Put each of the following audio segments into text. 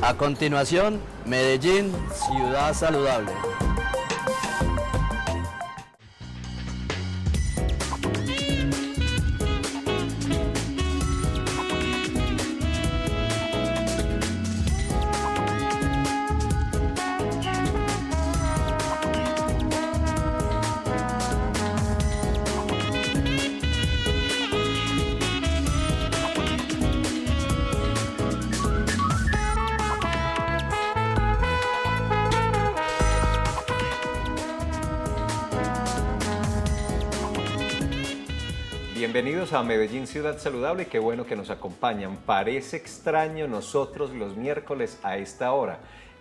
A continuación, Medellín, ciudad saludable. Bienvenidos a Medellín Ciudad Saludable, qué bueno que nos acompañan. Parece extraño nosotros los miércoles a esta hora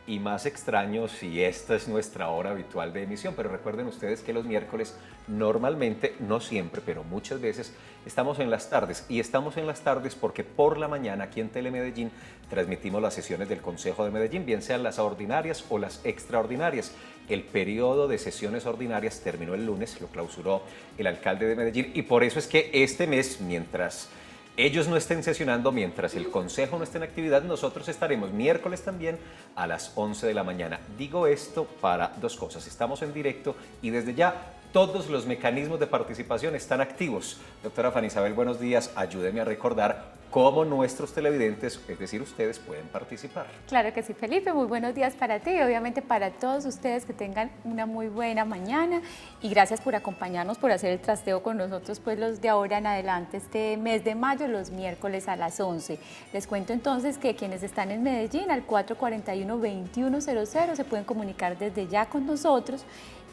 y más extraño si esta es nuestra hora habitual de emisión, pero recuerden ustedes que los miércoles normalmente, no siempre, pero muchas veces estamos en las tardes y estamos en las tardes porque por la mañana aquí en Telemedellín transmitimos las sesiones del Consejo de Medellín, bien sean las ordinarias o las extraordinarias. El periodo de sesiones ordinarias terminó el lunes, lo clausuró el alcalde de Medellín y por eso es que este mes, mientras ellos no estén sesionando, mientras el Consejo no esté en actividad, nosotros estaremos miércoles también a las 11 de la mañana. Digo esto para dos cosas, estamos en directo y desde ya todos los mecanismos de participación están activos. Doctora Fanny Isabel, buenos días, ayúdeme a recordar cómo nuestros televidentes, es decir, ustedes, pueden participar. Claro que sí, Felipe, muy buenos días para ti y obviamente para todos ustedes que tengan una muy buena mañana y gracias por acompañarnos, por hacer el trasteo con nosotros, pues los de ahora en adelante, este mes de mayo, los miércoles a las 11. Les cuento entonces que quienes están en Medellín al 441-2100 se pueden comunicar desde ya con nosotros.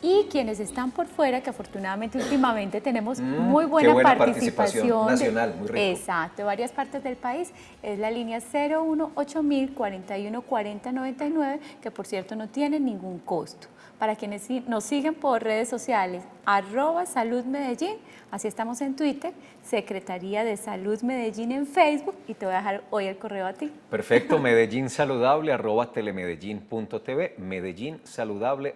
Y quienes están por fuera, que afortunadamente últimamente tenemos muy buena participación nacional, muy rico. Exacto, varias partes del país, es la línea 018 41 40 99, que por cierto no tiene ningún costo. Para quienes nos siguen por redes sociales, @saludmedellín, así estamos en Twitter, Secretaría de Salud Medellín en Facebook, y te voy a dejar hoy el correo a ti. Perfecto, Medellín Saludable @telemedellín.tv, Medellín Saludable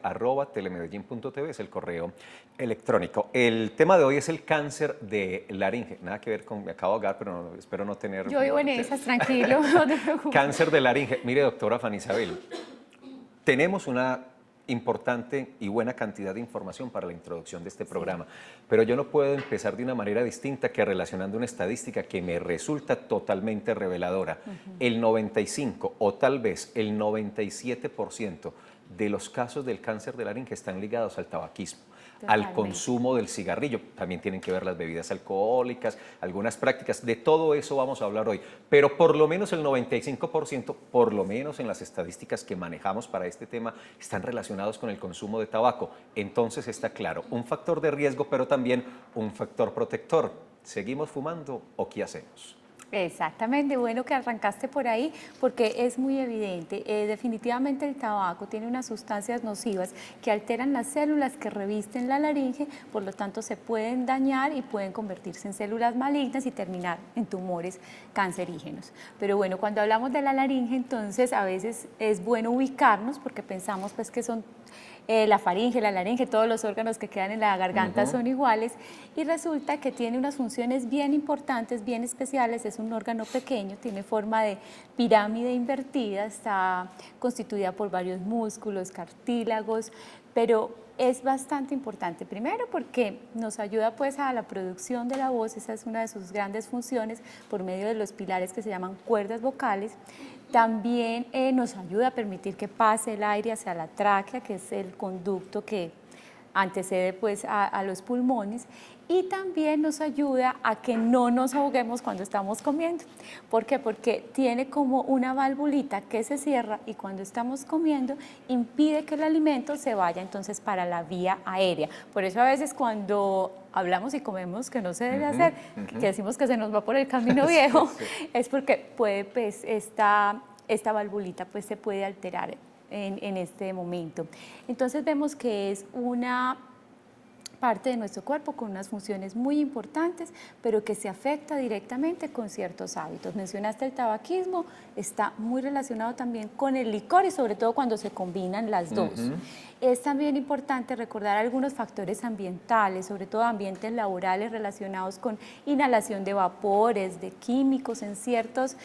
@telemedellín.tv es el correo electrónico. El tema de hoy es el cáncer de laringe, nada que ver con, me acabo de ahogar, pero no, espero no tener... Yo vivo en esas, tranquilo, no te preocupes. Cáncer de laringe, mire doctora Fanny Isabel, tenemos una importante y buena cantidad de información para la introducción de este programa, pero yo no puedo empezar de una manera distinta que relacionando una estadística que me resulta totalmente reveladora. El 95 o tal vez el 97% de los casos del cáncer de laringe están ligados al tabaquismo, al consumo del cigarrillo. También tienen que ver las bebidas alcohólicas, algunas prácticas, de todo eso vamos a hablar hoy. Pero por lo menos el 95%, por lo menos en las estadísticas que manejamos para este tema, están relacionados con el consumo de tabaco. Entonces está claro, un factor de riesgo, pero también un factor protector. ¿Seguimos fumando o qué hacemos? Exactamente, bueno que arrancaste por ahí porque es muy evidente, definitivamente el tabaco tiene unas sustancias nocivas que alteran las células que revisten la laringe, por lo tanto se pueden dañar y pueden convertirse en células malignas y terminar en tumores cancerígenos. Pero bueno, cuando hablamos de la laringe, entonces a veces es bueno ubicarnos porque pensamos pues que son la faringe, la laringe, todos los órganos que quedan en la garganta son iguales y resulta que tiene unas funciones bien importantes, bien especiales. Es un órgano pequeño, tiene forma de pirámide invertida, está constituida por varios músculos, cartílagos, pero es bastante importante, primero porque nos ayuda pues a la producción de la voz, esa es una de sus grandes funciones por medio de los pilares que se llaman cuerdas vocales. También nos ayuda a permitir que pase el aire hacia la tráquea, que es el conducto que antecede pues a los pulmones, y también nos ayuda a que no nos ahoguemos cuando estamos comiendo. ¿Por qué? Porque tiene como una valvulita que se cierra y cuando estamos comiendo impide que el alimento se vaya entonces para la vía aérea. Por eso a veces cuando hablamos y comemos que no se debe hacer, que decimos que se nos va por el camino viejo, es porque puede pues esta valvulita pues se puede alterar en este momento. Entonces vemos que es una parte de nuestro cuerpo con unas funciones muy importantes, pero que se afecta directamente con ciertos hábitos. Mencionaste el tabaquismo, está muy relacionado también con el licor y sobre todo cuando se combinan las dos. Es también importante recordar algunos factores ambientales, sobre todo ambientes laborales relacionados con inhalación de vapores, de químicos en ciertos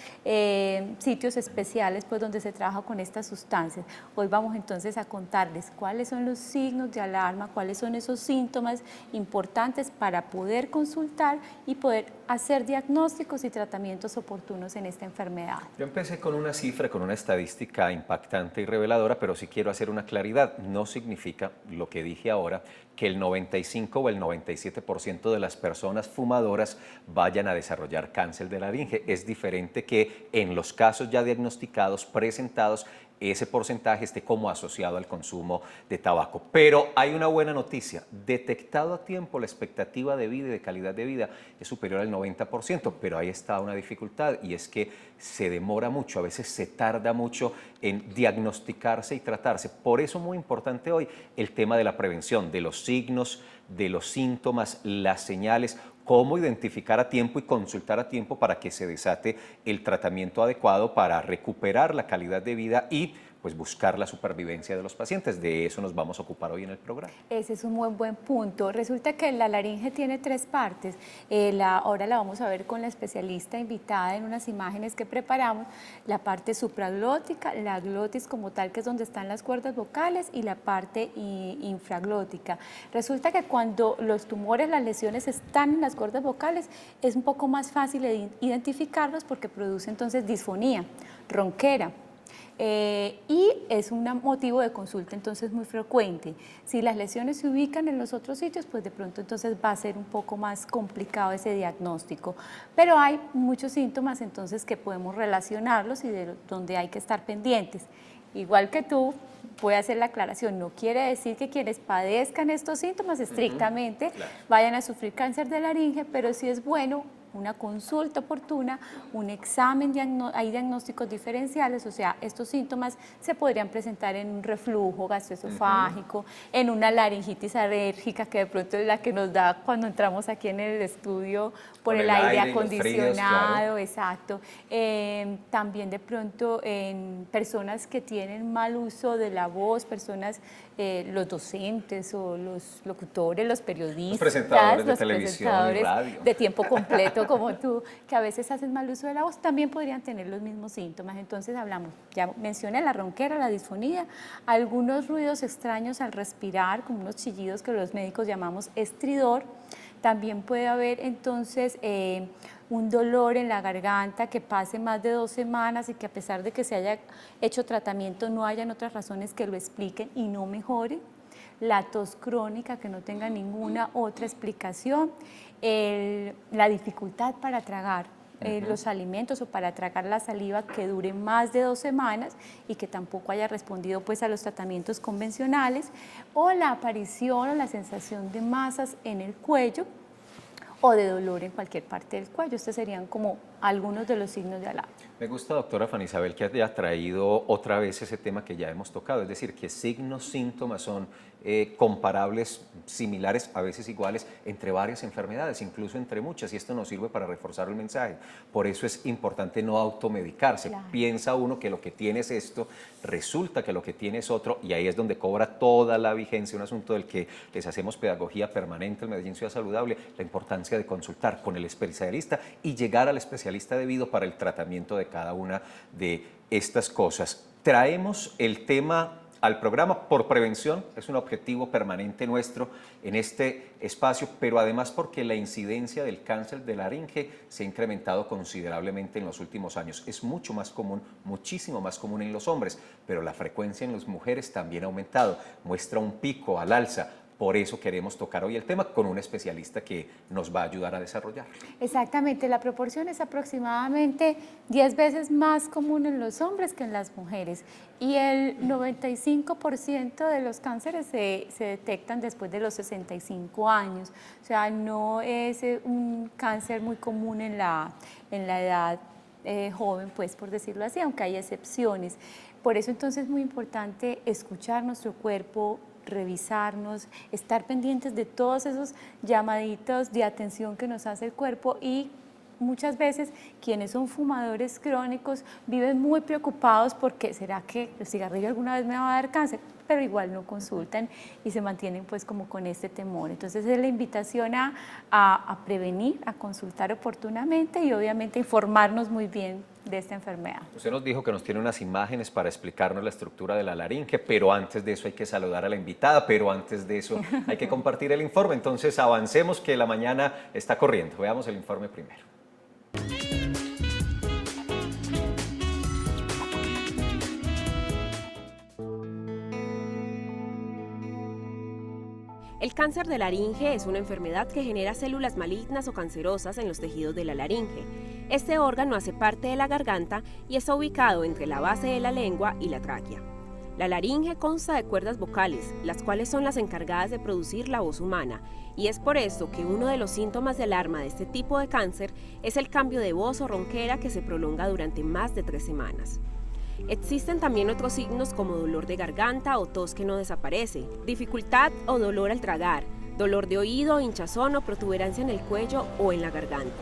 sitios especiales pues, donde se trabaja con estas sustancias. Hoy vamos entonces a contarles cuáles son los signos de alarma, cuáles son esos síntomas importantes para poder consultar y poder hacer diagnósticos y tratamientos oportunos en esta enfermedad. Yo empecé con una cifra, con una estadística impactante y reveladora, pero sí quiero hacer una claridad. No significa lo que dije ahora que el 95 o el 97% de las personas fumadoras vayan a desarrollar cáncer de laringe. Es diferente que en los casos ya diagnosticados, presentados, ese porcentaje esté como asociado al consumo de tabaco. Pero hay una buena noticia, detectado a tiempo la expectativa de vida y de calidad de vida es superior al 90%, pero ahí está una dificultad y es que se demora mucho, a veces se tarda mucho en diagnosticarse y tratarse. Por eso muy importante hoy el tema de la prevención, de los signos, de los síntomas, las señales, cómo identificar a tiempo y consultar a tiempo para que se desate el tratamiento adecuado para recuperar la calidad de vida y pues buscar la supervivencia de los pacientes. De eso nos vamos a ocupar hoy en el programa. Ese es un muy buen punto. Resulta que la laringe tiene 3 partes. Ahora la vamos a ver con la especialista invitada en unas imágenes que preparamos. La parte supraglótica, la glotis como tal, que es donde están las cuerdas vocales, y la parte infraglótica. Resulta que cuando los tumores, las lesiones están en las cuerdas vocales, es un poco más fácil identificarlos porque produce entonces disfonía, ronquera. Y es un motivo de consulta entonces muy frecuente. Si las lesiones se ubican en los otros sitios, pues de pronto entonces va a ser un poco más complicado ese diagnóstico. Pero hay muchos síntomas entonces que podemos relacionarlos y de donde hay que estar pendientes. Igual que tú, voy a hacer la aclaración, no quiere decir que quienes padezcan estos síntomas estrictamente vayan a sufrir cáncer de laringe, pero sí es bueno una consulta oportuna, un examen, hay diagnósticos diferenciales, o sea, estos síntomas se podrían presentar en un reflujo gastroesofágico, en una laringitis alérgica, que de pronto es la que nos da cuando entramos aquí en el estudio por el aire acondicionado, claro. Exacto. También de pronto en personas que tienen mal uso de la voz, personas, los docentes o los locutores, los periodistas, los presentadores de televisión y radio de tiempo completo como tú, que a veces hacen mal uso de la voz, también podrían tener los mismos síntomas. Entonces hablamos, ya mencioné la ronquera, la disfonía, algunos ruidos extraños al respirar, como unos chillidos que los médicos llamamos estridor. También puede haber entonces un dolor en la garganta que pase más de 2 semanas y que a pesar de que se haya hecho tratamiento no hayan otras razones que lo expliquen y no mejore. La tos crónica que no tenga ninguna otra explicación, la dificultad para tragar los alimentos o para tragar la saliva que dure más de 2 semanas y que tampoco haya respondido pues a los tratamientos convencionales, o la aparición o la sensación de masas en el cuello o de dolor en cualquier parte del cuello. Estos serían como algunos de los signos de alarma. Me gusta, doctora Fanny Isabel, que haya traído otra vez ese tema que ya hemos tocado, es decir, que signos, síntomas son comparables, similares, a veces iguales, entre varias enfermedades, incluso entre muchas, y esto nos sirve para reforzar el mensaje. Por eso es importante no automedicarse. Claro. Piensa uno que lo que tiene es esto, resulta que lo que tiene es otro, y ahí es donde cobra toda la vigencia, un asunto del que les hacemos pedagogía permanente en Medellín Ciudad Saludable, la importancia de consultar con el especialista y llegar al especialista debido para el tratamiento de cada una de estas cosas. Traemos el tema al programa por prevención, es un objetivo permanente nuestro en este espacio, pero además porque la incidencia del cáncer de laringe se ha incrementado considerablemente en los últimos años. Es mucho más común, muchísimo más común en los hombres, pero la frecuencia en las mujeres también ha aumentado, muestra un pico al alza. Por eso queremos tocar hoy el tema con un especialista que nos va a ayudar a desarrollar. Exactamente, la proporción es aproximadamente 10 veces más común en los hombres que en las mujeres y el 95% de los cánceres se detectan después de los 65 años. O sea, no es un cáncer muy común en la edad joven, pues por decirlo así, aunque hay excepciones. Por eso entonces es muy importante escuchar nuestro cuerpo, revisarnos, estar pendientes de todos esos llamaditos de atención que nos hace el cuerpo y muchas veces quienes son fumadores crónicos viven muy preocupados porque ¿será que el cigarrillo alguna vez me va a dar cáncer? Pero igual no consultan y se mantienen pues como con este temor. Entonces es la invitación a prevenir, a consultar oportunamente y obviamente informarnos muy bien de esta enfermedad. Usted nos dijo que nos tiene unas imágenes para explicarnos la estructura de la laringe, pero antes de eso hay que saludar a la invitada, pero antes de eso hay que compartir el informe. Entonces avancemos que la mañana está corriendo. Veamos el informe primero. El cáncer de laringe es una enfermedad que genera células malignas o cancerosas en los tejidos de la laringe. Este órgano hace parte de la garganta y está ubicado entre la base de la lengua y la tráquea. La laringe consta de cuerdas vocales, las cuales son las encargadas de producir la voz humana, y es por esto que uno de los síntomas de alarma de este tipo de cáncer es el cambio de voz o ronquera que se prolonga durante más de 3 semanas. Existen también otros signos como dolor de garganta o tos que no desaparece, dificultad o dolor al tragar, dolor de oído, hinchazón o protuberancia en el cuello o en la garganta.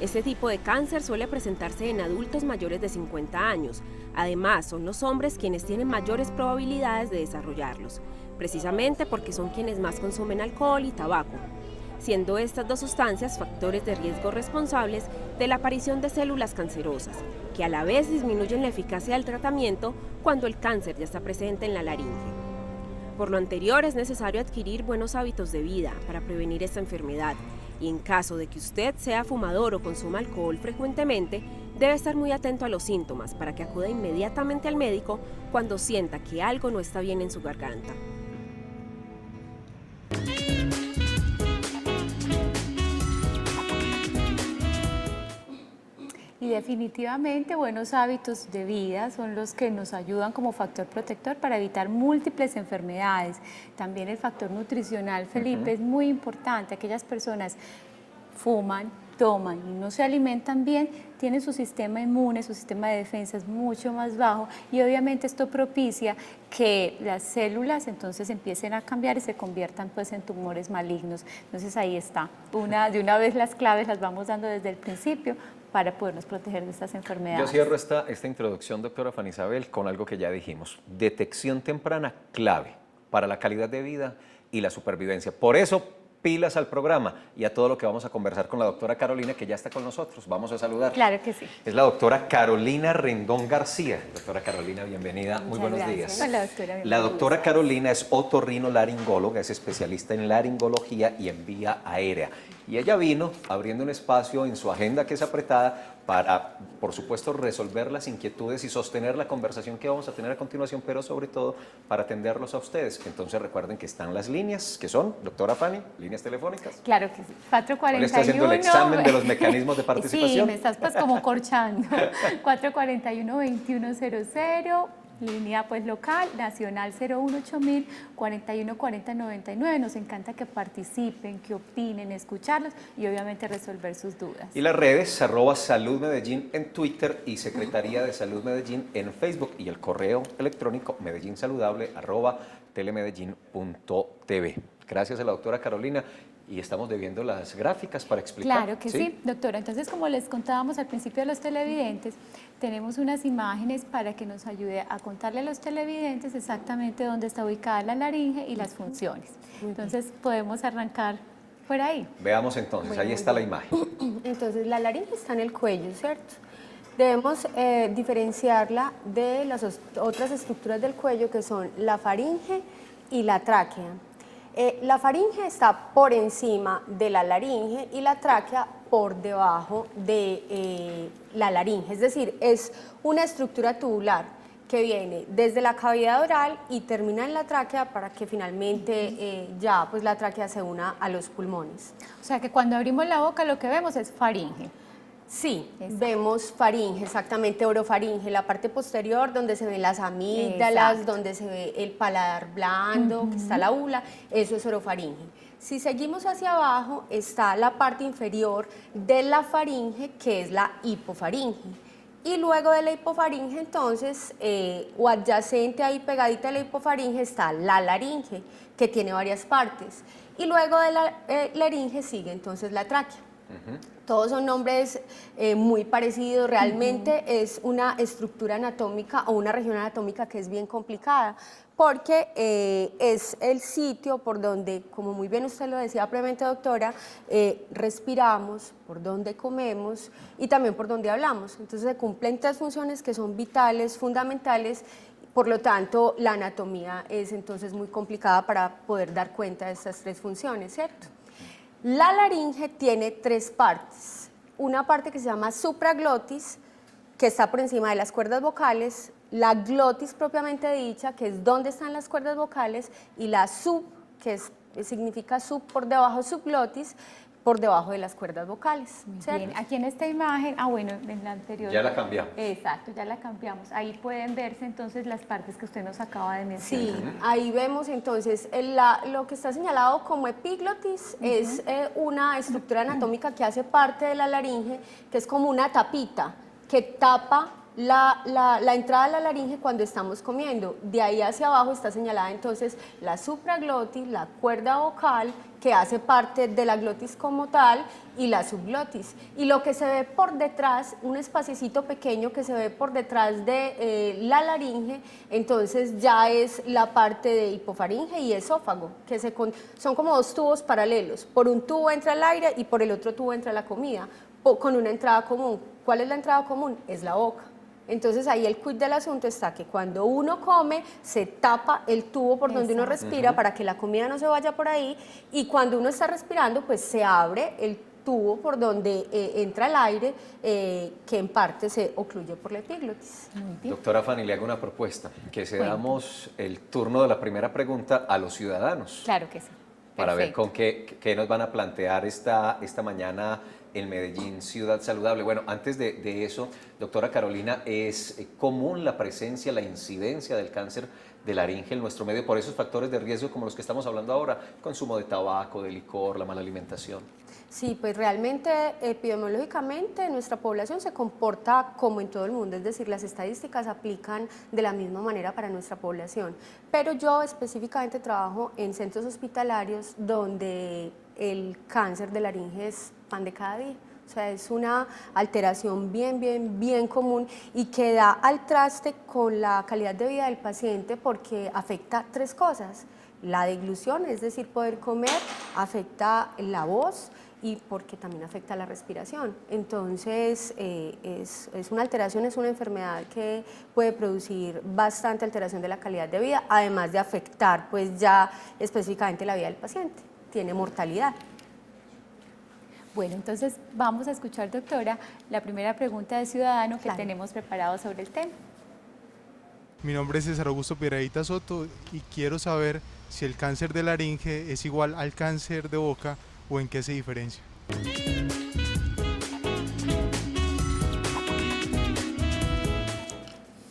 Este tipo de cáncer suele presentarse en adultos mayores de 50 años. Además, son los hombres quienes tienen mayores probabilidades de desarrollarlos, precisamente porque son quienes más consumen alcohol y tabaco, siendo estas dos sustancias factores de riesgo responsables de la aparición de células cancerosas, que a la vez disminuyen la eficacia del tratamiento cuando el cáncer ya está presente en la laringe. Por lo anterior, es necesario adquirir buenos hábitos de vida para prevenir esta enfermedad, y en caso de que usted sea fumador o consuma alcohol frecuentemente, debe estar muy atento a los síntomas para que acuda inmediatamente al médico cuando sienta que algo no está bien en su garganta. Y definitivamente buenos hábitos de vida son los que nos ayudan como factor protector para evitar múltiples enfermedades. También el factor nutricional, Felipe, es muy importante. Aquellas personas fuman, toman y no se alimentan bien, tienen su sistema inmune, su sistema de defensa es mucho más bajo y obviamente esto propicia que las células entonces empiecen a cambiar y se conviertan pues en tumores malignos. Entonces ahí está, de una vez las claves las vamos dando desde el principio para podernos proteger de estas enfermedades. Yo cierro esta introducción, doctora Fanny Isabel, con algo que ya dijimos. Detección temprana clave para la calidad de vida y la supervivencia. Por eso, pilas al programa y a todo lo que vamos a conversar con la doctora Carolina, que ya está con nosotros. Vamos a saludar. Claro que sí. Es la doctora Carolina Rendón García. Doctora Carolina, bienvenida. Muy buenos días. Hola, doctora. La doctora Carolina es otorrinolaringóloga, es especialista en laringología y en vía aérea. Y ella vino abriendo un espacio en su agenda que es apretada para, por supuesto, resolver las inquietudes y sostener la conversación que vamos a tener a continuación, pero sobre todo para atenderlos a ustedes. Entonces recuerden que están las líneas, que son, doctora Fanny, líneas telefónicas. Claro que sí, 441. ¿Le está haciendo el examen de los mecanismos de participación? Sí, me estás pues como corchando. 441-2100, línea pues local, nacional 018.000 414099. Nos encanta que participen, que opinen, escucharlos y obviamente resolver sus dudas. Y las redes, @Salud Medellín en Twitter y Secretaría de Salud Medellín en Facebook y el correo electrónico medellínsaludable@telemedellín.tv. Gracias a la doctora Carolina. Y estamos debiendo las gráficas para explicar. Claro que sí, doctora. Entonces, como les contábamos al principio a los televidentes, tenemos unas imágenes para que nos ayude a contarle a los televidentes exactamente dónde está ubicada la laringe y las funciones. Entonces, podemos arrancar por ahí. Veamos entonces, Bueno, ahí está la imagen. Entonces, la laringe está en el cuello, ¿cierto? Debemos diferenciarla de las otras estructuras del cuello que son la faringe y la tráquea. La faringe está por encima de la laringe y la tráquea por debajo de la laringe, es decir, es una estructura tubular que viene desde la cavidad oral y termina en la tráquea para que finalmente ya pues la tráquea se una a los pulmones. O sea que cuando abrimos la boca lo que vemos es faringe. Sí, vemos faringe, exactamente, orofaringe, la parte posterior donde se ven las amígdalas, donde se ve el paladar blando, que está la ula, eso es orofaringe. Si seguimos hacia abajo, está la parte inferior de la faringe, que es la hipofaringe. Y luego de la hipofaringe, entonces, o adyacente ahí pegadita a la hipofaringe, está la laringe, que tiene varias partes. Y luego de la laringe sigue entonces la tráquea. Todos son nombres muy parecidos, realmente es una estructura anatómica o una región anatómica que es bien complicada, porque es el sitio por donde, como muy bien usted lo decía previamente, doctora, respiramos, por donde comemos y también por donde hablamos. Entonces se cumplen tres funciones que son vitales, fundamentales. Por lo tanto, la anatomía es entonces muy complicada para poder dar cuenta de estas tres funciones, ¿cierto? La laringe tiene tres partes. Una parte que se llama supraglotis, que está por encima de las cuerdas vocales, la glotis propiamente dicha, que es donde están las cuerdas vocales, y la sub, que significa sub por debajo, subglotis, por debajo de las cuerdas vocales. Muy bien, aquí en esta imagen, bueno, en la anterior. Ya la cambiamos. Exacto, ya la cambiamos. Ahí pueden verse entonces las partes que usted nos acaba de mencionar. Sí, ahí vemos entonces lo que está señalado como epiglotis es una estructura anatómica que hace parte de la laringe, que es como una tapita que tapa la entrada de la laringe cuando estamos comiendo. De ahí hacia abajo está señalada entonces la supraglotis, la cuerda vocal, que hace parte de la glotis como tal, y la subglotis. Y lo que se ve por detrás, un espaciecito pequeño que se ve por detrás de la laringe, entonces ya es la parte de hipofaringe y esófago, que son como dos tubos paralelos. Por un tubo entra el aire y por el otro tubo entra la comida, con una entrada común. ¿Cuál es la entrada común? Es la boca. Entonces ahí el quid del asunto está que cuando uno come se tapa el tubo por donde uno respira para que la comida no se vaya por ahí, y cuando uno está respirando pues se abre el tubo por donde entra el aire, que en parte se ocluye por la epiglotis. Doctora Fanny, le hago una propuesta, que cedamos el turno de la primera pregunta a los ciudadanos. Claro que sí. Para ver Perfecto. con qué nos van a plantear esta mañana en Medellín Ciudad Saludable. Bueno, antes de eso, doctora Carolina, ¿es común la presencia, la incidencia del cáncer de laringe en nuestro medio por esos factores de riesgo como los que estamos hablando ahora? Consumo de tabaco, de licor, la mala alimentación. Sí, pues realmente epidemiológicamente nuestra población se comporta como en todo el mundo, es decir, las estadísticas aplican de la misma manera para nuestra población, pero yo específicamente trabajo en centros hospitalarios donde el cáncer de laringe es pan de cada día. O sea, es una alteración bien común y que da al traste con la calidad de vida del paciente porque afecta tres cosas. La deglución, es decir, poder comer, afecta la voz y porque también afecta la respiración. Entonces, es una alteración, es una enfermedad que puede producir bastante alteración de la calidad de vida, además de afectar pues ya específicamente la vida del paciente. Tiene mortalidad. Bueno, entonces vamos a escuchar, doctora, la primera pregunta de ciudadano que tenemos preparado sobre el tema. Mi nombre es César Augusto Piedradita Soto y quiero saber si el cáncer de laringe es igual al cáncer de boca o en qué se diferencia.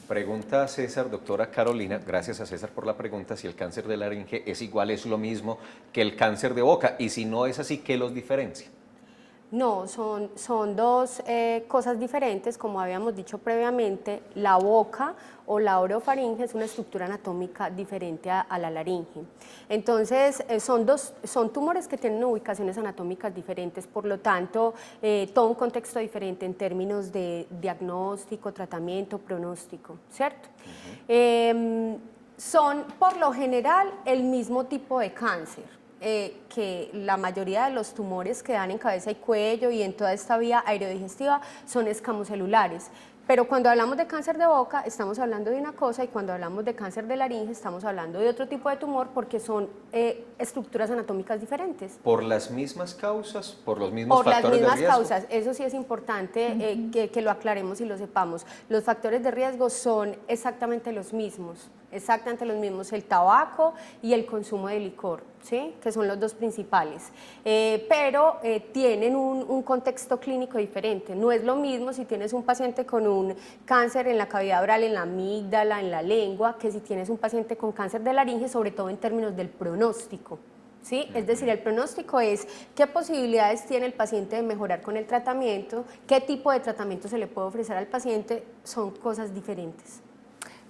Pregunta a César, doctora Carolina, gracias a César por la pregunta, si el cáncer de laringe es igual, es lo mismo que el cáncer de boca, y si no es así, ¿qué los diferencia? No, son dos cosas diferentes, como habíamos dicho previamente. La boca o la orofaringe es una estructura anatómica diferente a la laringe. Entonces, son tumores que tienen ubicaciones anatómicas diferentes, por lo tanto, todo un contexto diferente en términos de diagnóstico, tratamiento, pronóstico, ¿cierto? Son, por lo general, el mismo tipo de cáncer. Que la mayoría de los tumores que dan en cabeza y cuello y en toda esta vía aerodigestiva son escamocelulares. Pero cuando hablamos de cáncer de boca estamos hablando de una cosa, y cuando hablamos de cáncer de laringe estamos hablando de otro tipo de tumor porque son estructuras anatómicas diferentes. ¿Por las mismas causas? ¿Por los mismos factores de riesgo? Por las mismas causas, eso sí es importante que lo aclaremos y lo sepamos. Los factores de riesgo son exactamente los mismos, el tabaco y el consumo de licor, ¿sí? Que son los dos principales, pero tienen un contexto clínico diferente. No es lo mismo si tienes un paciente con un cáncer en la cavidad oral, en la amígdala, en la lengua, que si tienes un paciente con cáncer de laringe, sobre todo en términos del pronóstico. ¿Sí? Es decir, el pronóstico es qué posibilidades tiene el paciente de mejorar con el tratamiento, qué tipo de tratamiento se le puede ofrecer al paciente, son cosas diferentes.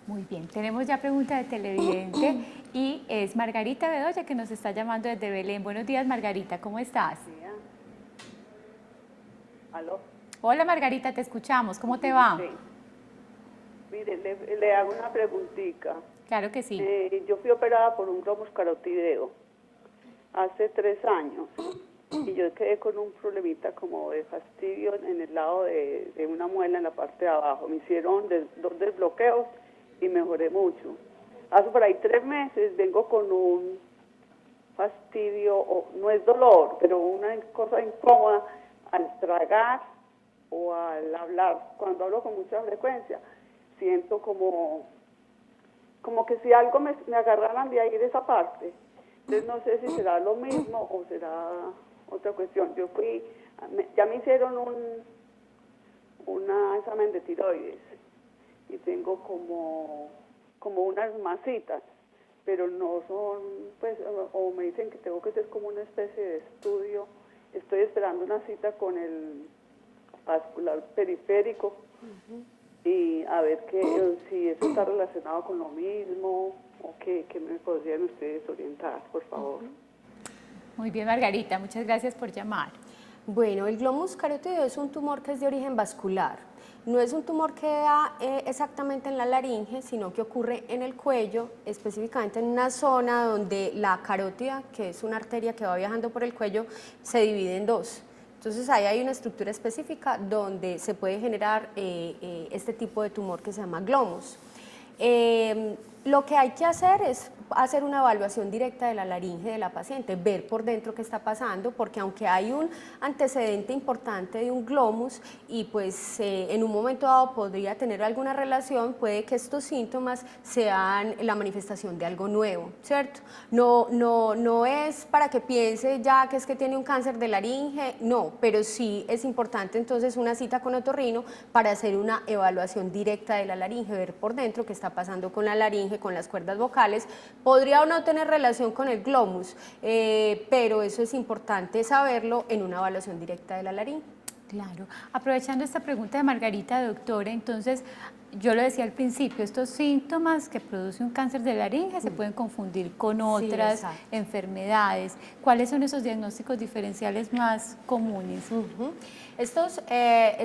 Muy bien, tenemos ya pregunta de televidente y es Margarita Bedoya que nos está llamando desde Belén. Buenos días, Margarita, ¿cómo estás? ¿Aló? Hola Margarita, te escuchamos. ¿Cómo te va? Sí. Mire, le hago una preguntita. Claro que sí. Yo fui operada por un globus carotideo hace 3 años y yo quedé con un problemita como de fastidio en el lado de una muela en la parte de abajo. Me hicieron 2 desbloqueos y mejoré mucho. Hace por ahí 3 meses vengo con un fastidio, o no es dolor, pero una cosa incómoda al tragar o al hablar. Cuando hablo con mucha frecuencia, siento como que si algo me agarraran de ahí, de esa parte. Entonces no sé si será lo mismo o será otra cuestión. Yo fui, ya me hicieron un examen de tiroides y tengo como unas masitas, pero no son, pues, o me dicen que tengo que hacer como una especie de estudio. Estoy esperando una cita con el vascular periférico y a ver si eso está relacionado con lo mismo o que me podrían ustedes orientar, por favor. Muy bien, Margarita, muchas gracias por llamar. Bueno, el glóbulo carotídeo es un tumor que es de origen vascular. No es un tumor que da exactamente en la laringe, sino que ocurre en el cuello, específicamente en una zona donde la carótida, que es una arteria que va viajando por el cuello, se divide en 2. Entonces ahí hay una estructura específica donde se puede generar este tipo de tumor que se llama glomos. Lo que hay que hacer es hacer una evaluación directa de la laringe de la paciente, ver por dentro qué está pasando, porque aunque hay un antecedente importante de un glomus y pues en un momento dado podría tener alguna relación, puede que estos síntomas sean la manifestación de algo nuevo, ¿cierto? No es para que piense ya que es que tiene un cáncer de laringe, no, pero sí es importante entonces una cita con otorrino para hacer una evaluación directa de la laringe, ver por dentro qué está pasando con la laringe, con las cuerdas vocales. Podría o no tener relación con el glomus, pero eso es importante saberlo en una evaluación directa de la laringe. Claro. Aprovechando esta pregunta de Margarita, doctora, entonces, yo lo decía al principio, estos síntomas que produce un cáncer de laringe se pueden confundir con otras enfermedades. ¿Cuáles son esos diagnósticos diferenciales más comunes? Estos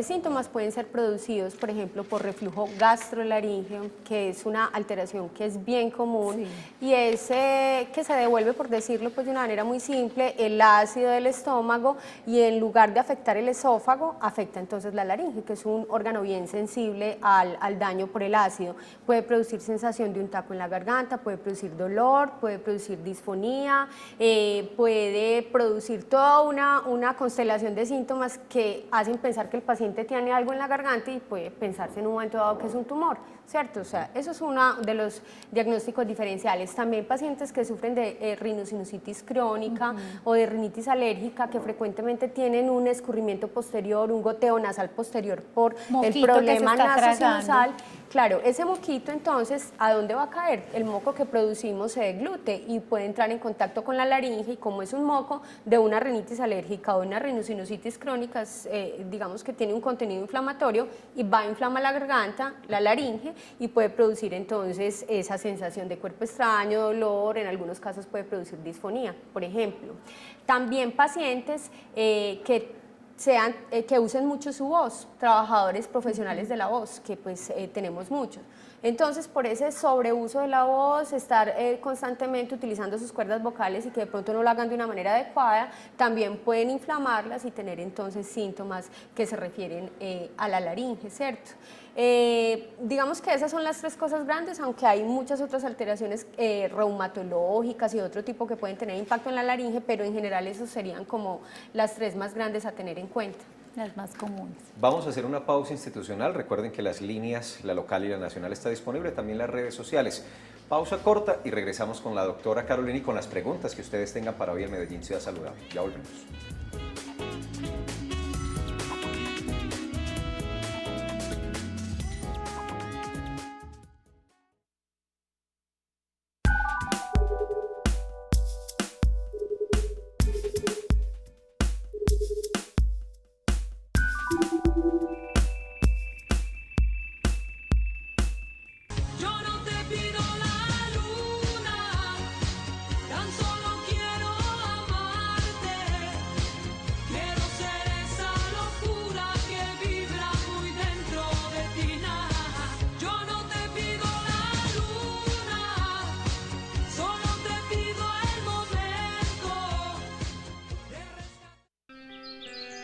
síntomas pueden ser producidos, por ejemplo, por reflujo gastrolaríngeo, que es una alteración que es bien común y es que se devuelve, por decirlo pues, de una manera muy simple, el ácido del estómago y en lugar de afectar el esófago, afecta entonces la laringe, que es un órgano bien sensible al daño por el ácido. Puede producir sensación de un taco en la garganta, puede producir dolor, puede producir disfonía, puede producir toda una constelación de síntomas que hacen pensar que el paciente tiene algo en la garganta y puede pensarse en un momento dado que es un tumor, ¿cierto? O sea, eso es uno de los diagnósticos diferenciales. También pacientes que sufren de rinosinusitis crónica o de rinitis alérgica, que frecuentemente tienen un escurrimiento posterior, un goteo nasal posterior por el problema nasosinusal. Claro, ese moquito entonces, ¿a dónde va a caer? El moco que producimos se deglute y puede entrar en contacto con la laringe y como es un moco de una rinitis alérgica o una rinosinusitis crónica, digamos que tiene un contenido inflamatorio y va a inflamar la garganta, la laringe y puede producir entonces esa sensación de cuerpo extraño, dolor, en algunos casos puede producir disfonía, por ejemplo. También pacientes que usen mucho su voz, trabajadores profesionales de la voz, que pues tenemos muchos. Entonces, por ese sobreuso de la voz, estar constantemente utilizando sus cuerdas vocales y que de pronto no lo hagan de una manera adecuada, también pueden inflamarlas y tener entonces síntomas que se refieren a la laringe, ¿cierto? Digamos que esas son las 3 cosas grandes, aunque hay muchas otras alteraciones reumatológicas y otro tipo que pueden tener impacto en la laringe, pero en general esos serían como las 3 más grandes a tener en cuenta. Las más comunes. Vamos a hacer una pausa institucional. Recuerden que las líneas, la local y la nacional, está disponible, también las redes sociales. Pausa corta y regresamos con la doctora Carolina y con las preguntas que ustedes tengan para hoy en Medellín Ciudad Saludable. Ya volvemos.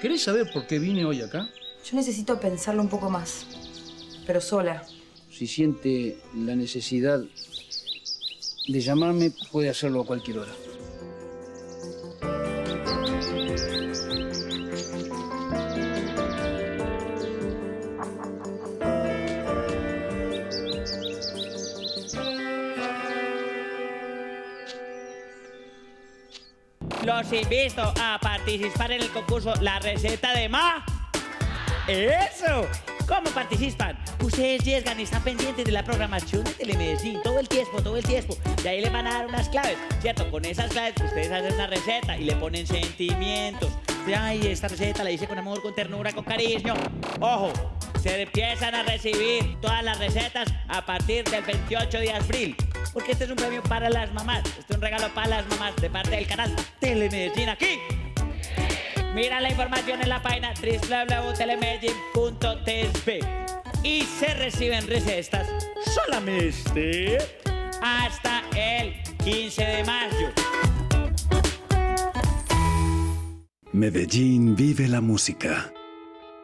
¿Querés saber por qué vine hoy acá? Yo necesito pensarlo un poco más, pero sola. Si siente la necesidad de llamarme, puede hacerlo a cualquier hora. Los invito a participar en el concurso La Receta de Ma. ¡Eso! ¿Cómo participan? Ustedes llegan y están pendientes de la programación de Telemedellín todo el tiempo. Y ahí les van a dar unas claves, ¿cierto? Con esas claves ustedes hacen una receta y le ponen sentimientos. Ay, esta receta la hice con amor, con ternura, con cariño. ¡Ojo! Se empiezan a recibir todas las recetas a partir del 28 de abril. Porque este es un premio para las mamás. Este es un regalo para las mamás de parte del canal Telemedellín aquí. Mira la información en la página www.telemedellin.tv y se reciben recetas solamente hasta el 15 de mayo. Medellín vive la música.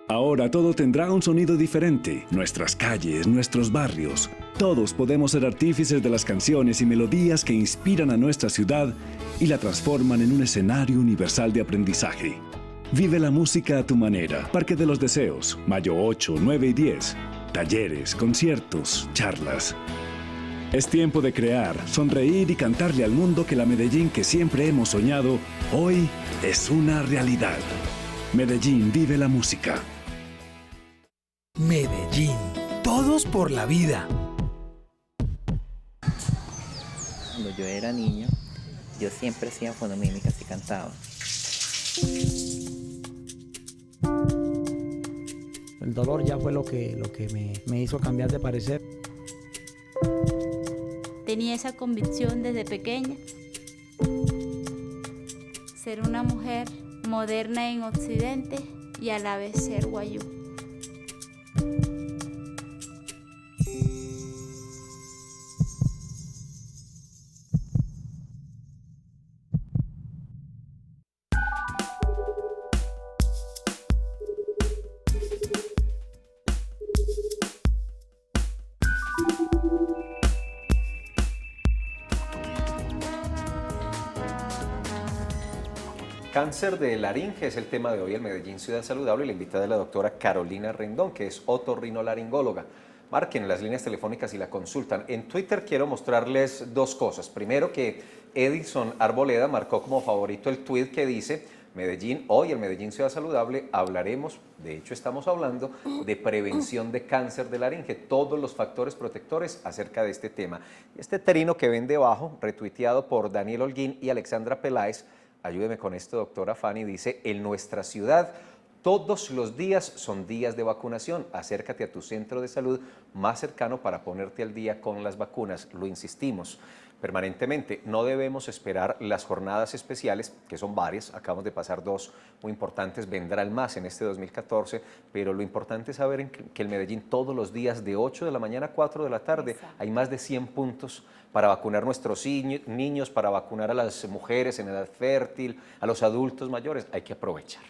Ahora todo tendrá un sonido diferente. Nuestras calles, nuestros barrios. Todos podemos ser artífices de las canciones y melodías que inspiran a nuestra ciudad y la transforman en un escenario universal de aprendizaje. Vive la música a tu manera. Parque de los Deseos, mayo 8, 9 y 10. Talleres, conciertos, charlas. Es tiempo de crear, sonreír y cantarle al mundo que la Medellín que siempre hemos soñado, hoy es una realidad. Medellín vive la música. Medellín, todos por la vida. Cuando yo era niño, yo siempre hacía fonomímicas y cantaba. El dolor ya fue lo que me hizo cambiar de parecer. Tenía esa convicción desde pequeña. Ser una mujer moderna en Occidente y a la vez ser guayú. Cáncer de laringe es el tema de hoy en Medellín Ciudad Saludable y la invitada es la doctora Carolina Rendón, que es otorrinolaringóloga. Marquen las líneas telefónicas y la consultan. En Twitter quiero mostrarles dos cosas. Primero, que Edison Arboleda marcó como favorito el tweet que dice: Medellín, hoy en Medellín Ciudad Saludable hablaremos, de hecho estamos hablando, de prevención de cáncer de laringe, todos los factores protectores acerca de este tema. Este trino que ven debajo, retuiteado por Daniel Holguín y Alexandra Peláez, ayúdeme con esto, doctora Fanny, dice: en nuestra ciudad todos los días son días de vacunación. Acércate a tu centro de salud más cercano para ponerte al día con las vacunas. Lo insistimos permanentemente. No debemos esperar las jornadas especiales, que son varias. Acabamos de pasar dos muy importantes. Vendrán más en este 2014. Pero lo importante es saber que en Medellín todos los días de 8 de la mañana a 4 de la tarde hay más de 100 puntos para vacunar a nuestros niños, para vacunar a las mujeres en edad fértil, a los adultos mayores. Hay que aprovechar.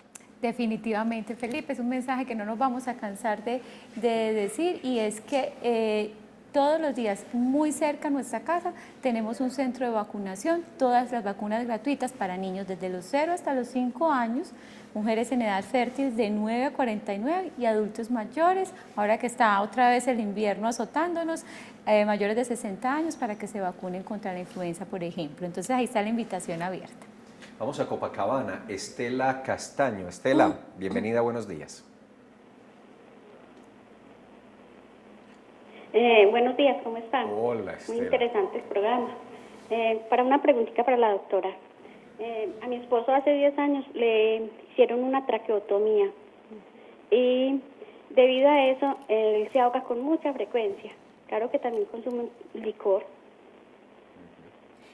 Definitivamente, Felipe, es un mensaje que no nos vamos a cansar de decir, y es que todos los días, muy cerca a nuestra casa, tenemos un centro de vacunación, todas las vacunas gratuitas para niños desde los 0 hasta los 5 años, mujeres en edad fértil de 9 a 49 y adultos mayores, ahora que está otra vez el invierno azotándonos, mayores de 60 años para que se vacunen contra la influenza, por ejemplo. Entonces ahí está la invitación abierta. Vamos a Copacabana. Estela Castaño. Estela, bienvenida, buenos días. Buenos días, ¿cómo están? Hola, Estela. Muy interesante el programa. Para una preguntita para la doctora. A mi esposo hace 10 años le hicieron una traqueotomía y debido a eso él se ahoga con mucha frecuencia. Claro que también consume licor.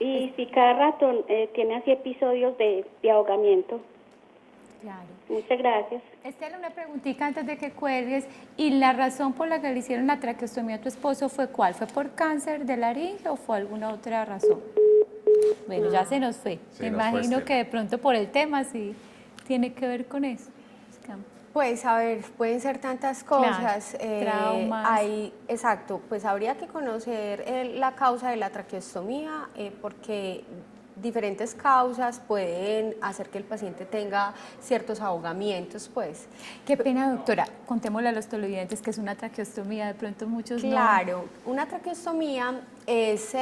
Y si cada rato tiene así episodios de ahogamiento. Claro. Muchas gracias. Estela, una preguntita antes de que cuelgues. ¿Y la razón por la que le hicieron la traqueostomía a tu esposo fue cuál? ¿Fue por cáncer de laringe o fue alguna otra razón? Bueno, ya se nos fue. Me imagino que de pronto por el tema sí tiene que ver con eso. significa? Pues a ver, pueden ser tantas cosas. Traumas. Exacto, pues habría que conocer la causa de la traqueostomía porque diferentes causas pueden hacer que el paciente tenga ciertos ahogamientos, pues. Qué pena, doctora, contémosle a los televidentes que es una traqueostomía, de pronto muchos no. Claro, una traqueostomía es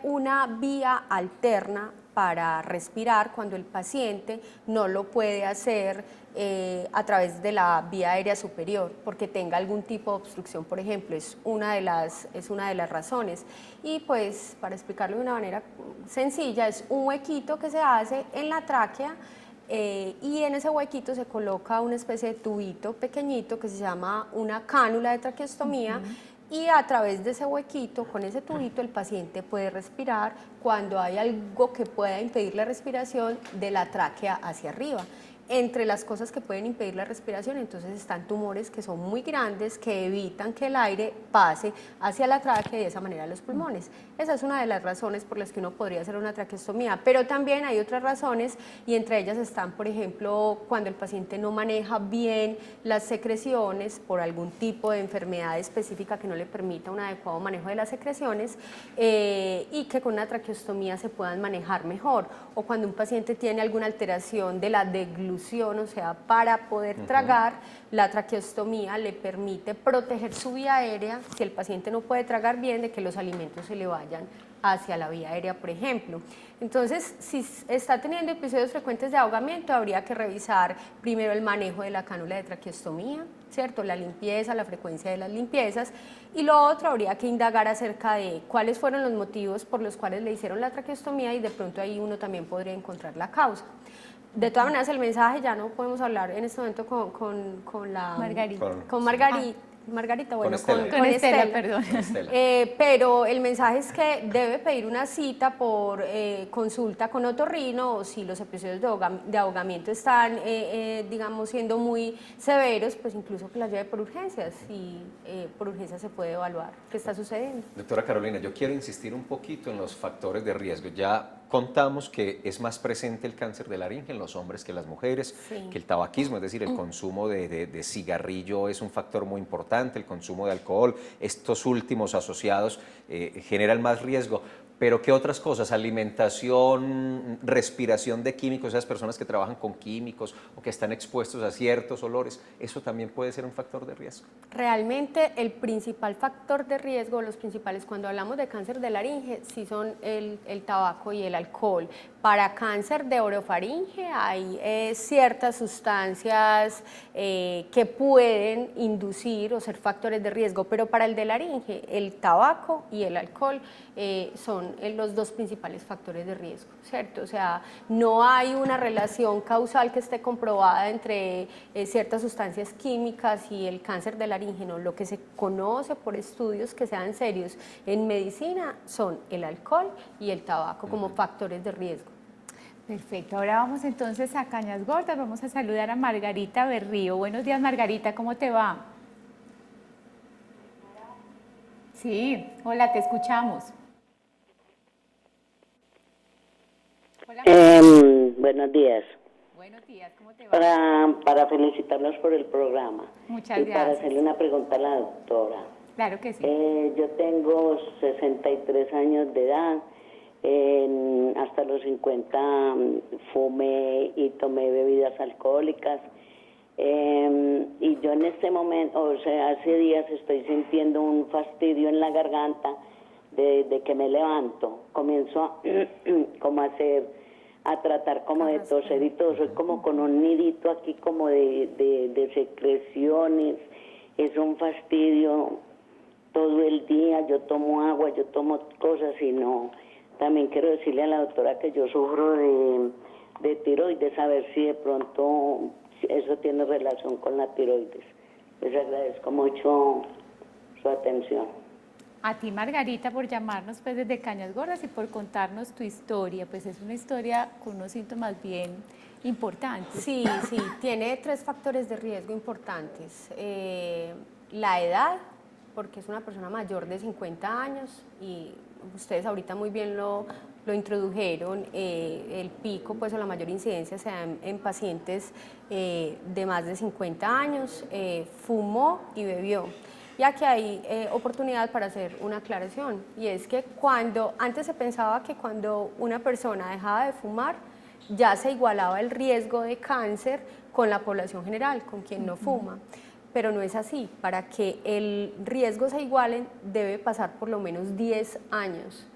una vía alterna para respirar cuando el paciente no lo puede hacer a través de la vía aérea superior, porque tenga algún tipo de obstrucción, por ejemplo, es una de las razones. Y pues, para explicarlo de una manera sencilla, es un huequito que se hace en la tráquea y en ese huequito se coloca una especie de tubito pequeñito que se llama una cánula de traqueostomía. Y a través de ese huequito, con ese tubito, el paciente puede respirar cuando hay algo que pueda impedir la respiración de la tráquea hacia arriba. Entre las cosas que pueden impedir la respiración, entonces están tumores que son muy grandes, que evitan que el aire pase hacia la tráquea y de esa manera a los pulmones. Esa es una de las razones por las que uno podría hacer una traqueostomía, pero también hay otras razones y entre ellas están, por ejemplo, cuando el paciente no maneja bien las secreciones por algún tipo de enfermedad específica que no le permita un adecuado manejo de las secreciones y que con una traqueostomía se puedan manejar mejor, o cuando un paciente tiene alguna alteración de la deglución, o sea, para poder tragar, la traqueostomía le permite proteger su vía aérea, si el paciente no puede tragar bien, de que los alimentos se le vayan hacia la vía aérea, por ejemplo. Entonces, si está teniendo episodios frecuentes de ahogamiento, habría que revisar primero el manejo de la cánula de traqueostomía, ¿cierto? La limpieza, la frecuencia de las limpiezas, y lo otro, habría que indagar acerca de cuáles fueron los motivos por los cuales le hicieron la traqueostomía y de pronto ahí uno también podría encontrar la causa. De todas maneras, el mensaje ya no podemos hablar en este momento con la Margarita. Con Margarita. Margarita, bueno, con Estela, perdón. Pero el mensaje es que debe pedir una cita por consulta con otorrino, o si los episodios de ahogamiento están, digamos, siendo muy severos, pues incluso que las lleve por urgencias y por urgencias se puede evaluar qué está sucediendo. Doctora Carolina, yo quiero insistir un poquito en los factores de riesgo. Ya contamos que es más presente el cáncer de laringe en los hombres que en las mujeres, que el tabaquismo, es decir, el consumo de cigarrillo es un factor muy importante, el consumo de alcohol, estos últimos asociados generan más riesgo. Pero ¿qué otras cosas? Alimentación, respiración de químicos, esas personas que trabajan con químicos o que están expuestos a ciertos olores, ¿eso también puede ser un factor de riesgo? Realmente el principal factor de riesgo, los principales cuando hablamos de cáncer de laringe, sí son el tabaco y el alcohol. Para cáncer de orofaringe hay ciertas sustancias que pueden inducir o ser factores de riesgo, pero para el de laringe, el tabaco y el alcohol son los dos principales factores de riesgo, ¿cierto? O sea, no hay una relación causal que esté comprobada entre ciertas sustancias químicas y el cáncer de laringe, no. Lo que se conoce por estudios que sean serios en medicina son el alcohol y el tabaco como factores de riesgo. Perfecto, ahora vamos entonces a Cañas Gordas, vamos a saludar a Margarita Berrío. Buenos días, Margarita, ¿cómo te va? Sí, hola, te escuchamos. Hola. Buenos días. Buenos días, ¿cómo te va? Para felicitarlos por el programa. Muchas y gracias. Para hacerle una pregunta a la doctora. Claro que sí. Yo tengo 63 años de edad. Hasta los 50 fumé y tomé bebidas alcohólicas. Y yo en este momento, o sea, hace días estoy sintiendo un fastidio en la garganta de que me levanto. Comienzo a tratar como de toser y todo. Soy como con un nidito aquí como de secreciones. Es un fastidio todo el día. Yo tomo agua, yo tomo cosas y no. También quiero decirle a la doctora que yo sufro de tiroides, a ver si de pronto eso tiene relación con la tiroides. Les agradezco mucho su atención. A ti, Margarita, por llamarnos pues desde Cañas Gordas y por contarnos tu historia. Pues es una historia con unos síntomas bien importantes. Sí, tiene 3 factores de riesgo importantes. La edad, porque es una persona mayor de 50 años y ustedes ahorita muy bien lo introdujeron, el pico pues o la mayor incidencia se da en pacientes de más de 50 años, fumó y bebió. Ya que hay oportunidad para hacer una aclaración, y es que antes se pensaba que cuando una persona dejaba de fumar ya se igualaba el riesgo de cáncer con la población general, con quien no fuma. Pero no es así. Para que el riesgo se iguale debe pasar por lo menos 10 años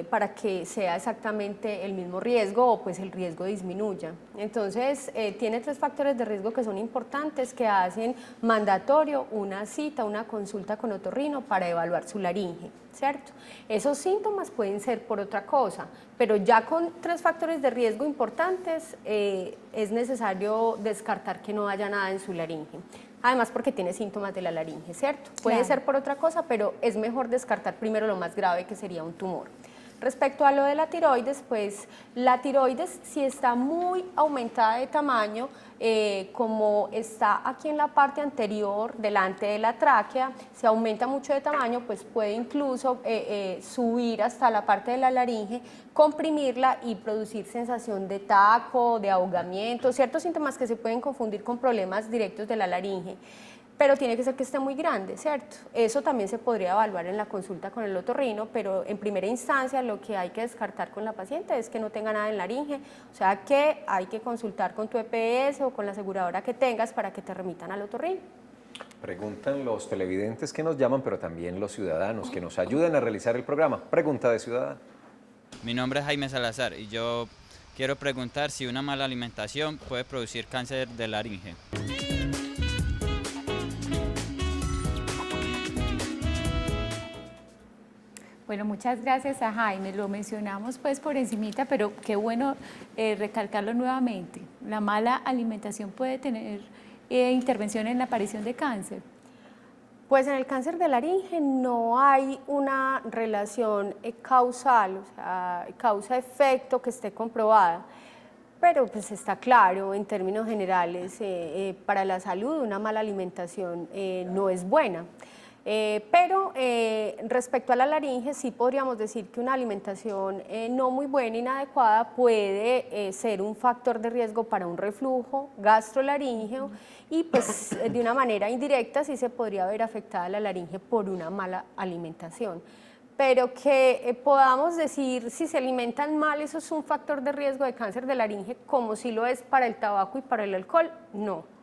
para que sea exactamente el mismo riesgo o pues el riesgo disminuya. Entonces tiene 3 factores de riesgo que son importantes, que hacen mandatorio una cita, una consulta con otorrino para evaluar su laringe, ¿cierto? Esos síntomas pueden ser por otra cosa, pero ya con 3 factores de riesgo importantes es necesario descartar que no haya nada en su laringe. Además porque tiene síntomas de la laringe, ¿cierto? Puede ser por otra cosa, pero es mejor descartar primero lo más grave, que sería un tumor. Respecto a lo de la tiroides, pues la tiroides, si está muy aumentada de tamaño, como está aquí en la parte anterior, delante de la tráquea, si aumenta mucho de tamaño, pues puede incluso subir hasta la parte de la laringe, comprimirla y producir sensación de taco, de ahogamiento, ciertos síntomas que se pueden confundir con problemas directos de la laringe. Pero tiene que ser que esté muy grande, ¿cierto? Eso también se podría evaluar en la consulta con el otorrino, pero en primera instancia lo que hay que descartar con la paciente es que no tenga nada en laringe, o sea que hay que consultar con tu EPS o con la aseguradora que tengas para que te remitan al otorrino. Preguntan los televidentes que nos llaman, pero también los ciudadanos que nos ayuden a realizar el programa. Pregunta de ciudadano. Mi nombre es Jaime Salazar y yo quiero preguntar si una mala alimentación puede producir cáncer de laringe. Bueno, muchas gracias a Jaime, lo mencionamos pues por encimita, pero qué bueno recalcarlo nuevamente. La mala alimentación puede tener intervención en la aparición de cáncer. Pues en el cáncer de laringe no hay una relación causal, o sea, causa-efecto que esté comprobada, pero pues está claro en términos generales, para la salud una mala alimentación no es buena. Pero respecto a la laringe sí podríamos decir que una alimentación no muy buena, inadecuada, puede ser un factor de riesgo para un reflujo gastrolaríngeo y pues de una manera indirecta sí se podría ver afectada la laringe por una mala alimentación. Pero que podamos decir si se alimentan mal, eso es un factor de riesgo de cáncer de laringe como si lo es para el tabaco y para el alcohol, no.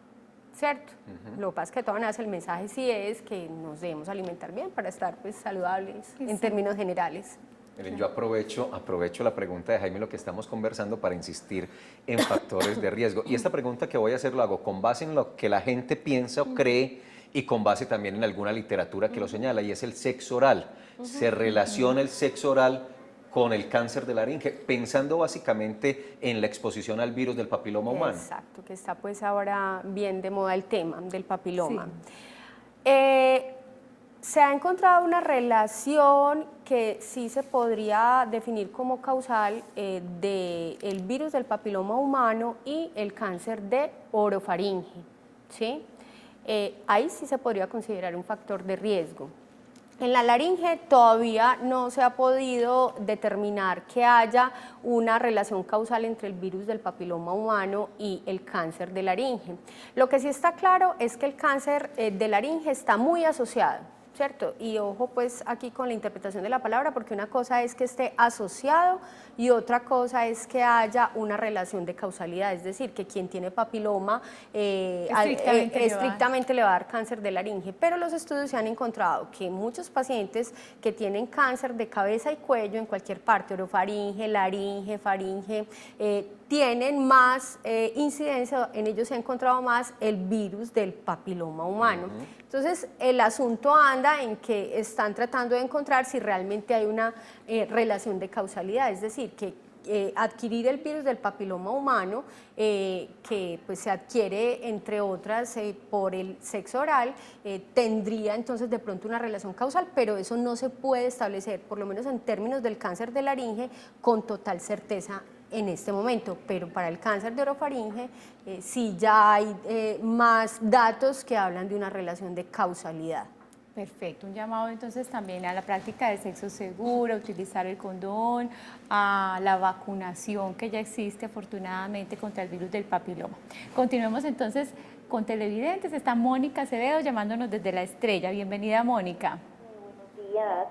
¿Cierto? Lo que pasa es que de todas maneras el mensaje sí es que nos debemos alimentar bien para estar pues saludables en términos generales. Miren, yo aprovecho la pregunta de Jaime, lo que estamos conversando, para insistir en factores de riesgo. Y esta pregunta que voy a hacer lo hago con base en lo que la gente piensa o cree y con base también en alguna literatura que lo señala, y es el sexo oral. ¿Se relaciona el sexo oral con el cáncer de laringe, pensando básicamente en la exposición al virus del papiloma humano? Exacto, que está pues ahora bien de moda el tema del papiloma. Sí. Se ha encontrado una relación que sí se podría definir como causal del virus del papiloma humano y el cáncer de orofaringe, ¿sí? Ahí sí se podría considerar un factor de riesgo. En la laringe todavía no se ha podido determinar que haya una relación causal entre el virus del papiloma humano y el cáncer de laringe. Lo que sí está claro es que el cáncer de laringe está muy asociado, ¿cierto? Y ojo pues aquí con la interpretación de la palabra, porque una cosa es que esté asociado y otra cosa es que haya una relación de causalidad, es decir, que quien tiene papiloma estrictamente le va a dar cáncer de laringe, pero los estudios se han encontrado que muchos pacientes que tienen cáncer de cabeza y cuello en cualquier parte, orofaringe, laringe, faringe, tienen más incidencia, en ellos se ha encontrado más el virus del papiloma humano. Entonces, el asunto anda en que están tratando de encontrar si realmente hay una relación de causalidad, es decir, que adquirir el virus del papiloma humano, que pues se adquiere entre otras por el sexo oral, tendría entonces de pronto una relación causal, pero eso no se puede establecer, por lo menos en términos del cáncer de laringe, con total certeza en este momento, pero para el cáncer de orofaringe sí ya hay más datos que hablan de una relación de causalidad. Perfecto, un llamado entonces también a la práctica de sexo seguro, a utilizar el condón, a la vacunación que ya existe afortunadamente contra el virus del papiloma. Continuemos entonces con televidentes, está Mónica Acevedo llamándonos desde La Estrella. Bienvenida, Mónica. Buenos días.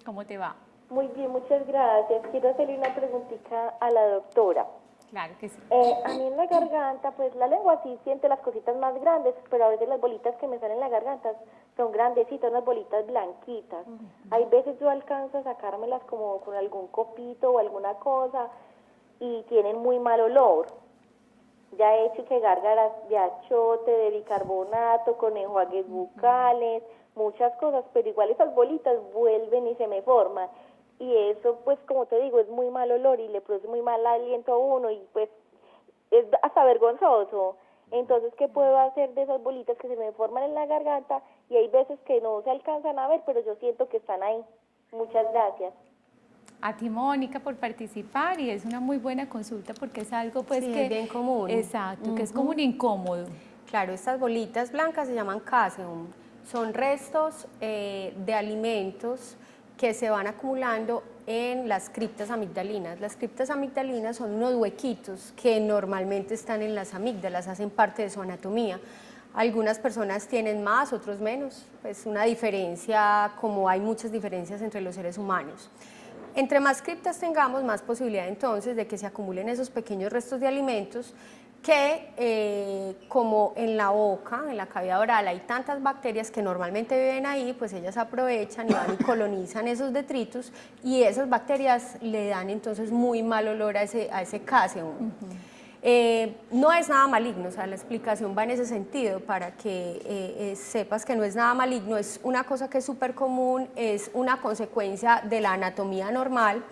¿Cómo te va? Muy bien, muchas gracias. Quiero hacerle una preguntita a la doctora. Claro que sí. A mí en la garganta, pues la lengua sí siente las cositas más grandes, pero a veces las bolitas que me salen en la garganta son grandecitas, unas bolitas blanquitas. Hay veces yo alcanzo a sacármelas como con algún copito o alguna cosa y tienen muy mal olor. Ya he hecho que gárgaras de achote, de bicarbonato, con enjuagues bucales, muchas cosas, pero igual esas bolitas vuelven y se me forman. Y eso, pues, como te digo, es muy mal olor y le produce muy mal aliento a uno y, pues, es hasta vergonzoso. Entonces, ¿qué puedo hacer de esas bolitas que se me forman en la garganta? Y hay veces que no se alcanzan a ver, pero yo siento que están ahí. Muchas gracias. A ti, Mónica, por participar, y es una muy buena consulta porque es algo, pues, Sí, que es bien común. Exacto, que es como un incómodo. Claro, estas bolitas blancas se llaman caseum. Son restos de alimentos que se van acumulando en las criptas amigdalinas. Las criptas amigdalinas son unos huequitos que normalmente están en las amígdalas, hacen parte de su anatomía. Algunas personas tienen más, otros menos, pues una diferencia, como hay muchas diferencias entre los seres humanos. Entre más criptas tengamos, más posibilidad entonces de que se acumulen esos pequeños restos de alimentos que como en la boca, en la cavidad oral, hay tantas bacterias que normalmente viven ahí, pues ellas aprovechan y van y colonizan esos detritus y esas bacterias le dan entonces muy mal olor a ese caseum. No es nada maligno, o sea, la explicación va en ese sentido para que sepas que no es nada maligno, es una cosa que es súper común, es una consecuencia de la anatomía normal.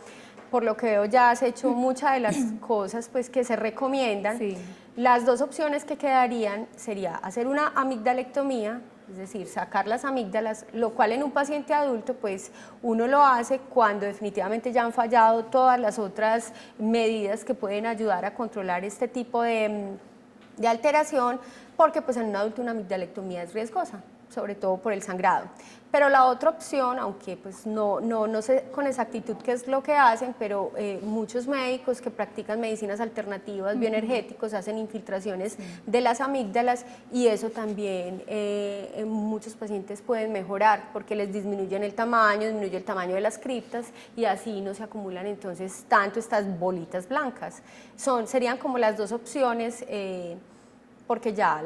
Por lo que veo ya has hecho muchas de las cosas pues, que se recomiendan. Sí. Las dos opciones que quedarían sería hacer una amigdalectomía, es decir, sacar las amígdalas, lo cual en un paciente adulto pues uno lo hace cuando definitivamente ya han fallado todas las otras medidas que pueden ayudar a controlar este tipo de alteración, porque pues en un adulto una amigdalectomía es riesgosa, sobre todo por el sangrado. Pero la otra opción, aunque pues no sé con exactitud qué es lo que hacen, pero muchos médicos que practican medicinas alternativas, bioenergéticos, hacen infiltraciones de las amígdalas y eso también muchos pacientes pueden mejorar porque les disminuye el tamaño de las criptas y así no se acumulan entonces tanto estas bolitas blancas. Serían como las dos opciones porque ya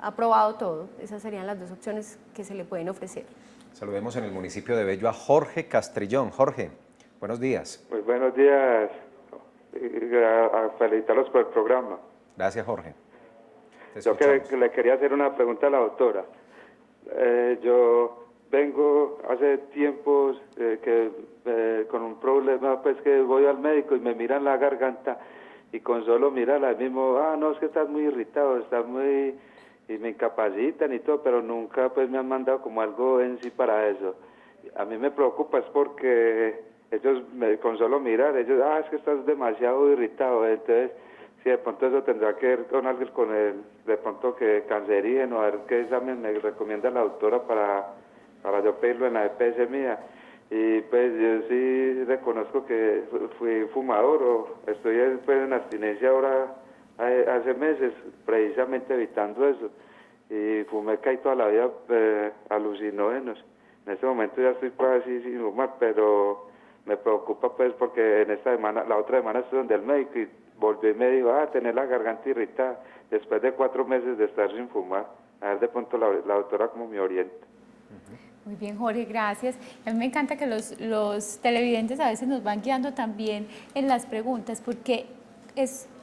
ha probado todo. Esas serían las dos opciones que se le pueden ofrecer. Saludemos en el municipio de Bello a Jorge Castrillón. Jorge, buenos días. Muy buenos días. A felicitarlos por el programa. Gracias, Jorge. Yo le quería hacer una pregunta a la doctora. Yo vengo hace tiempos con un problema, pues que voy al médico y me miran la garganta y con solo mirarla mismo, no, es que estás muy irritado, y me incapacitan y todo, pero nunca pues me han mandado como algo en sí para eso. A mí me preocupa es porque ellos, con solo mirar, ellos, es que estás demasiado irritado, entonces, si de pronto eso tendrá que ver con algo, de pronto que cancerígeno, a ver qué examen me recomienda la doctora para yo pedirlo en la EPS mía. Y pues yo sí reconozco que fui fumador o estoy pues, en abstinencia ahora hace meses, precisamente evitando eso. Y fumé casi toda la vida alucinógenos. En este momento ya estoy pues, así sin fumar, pero me preocupa pues porque en esta semana, la otra semana estuve donde el médico y volví y me dijo, tener la garganta irritada después de 4 meses de estar sin fumar. A ver de pronto la doctora como me orienta. Muy bien, Jorge, gracias. A mí me encanta que los televidentes a veces nos van guiando también en las preguntas, porque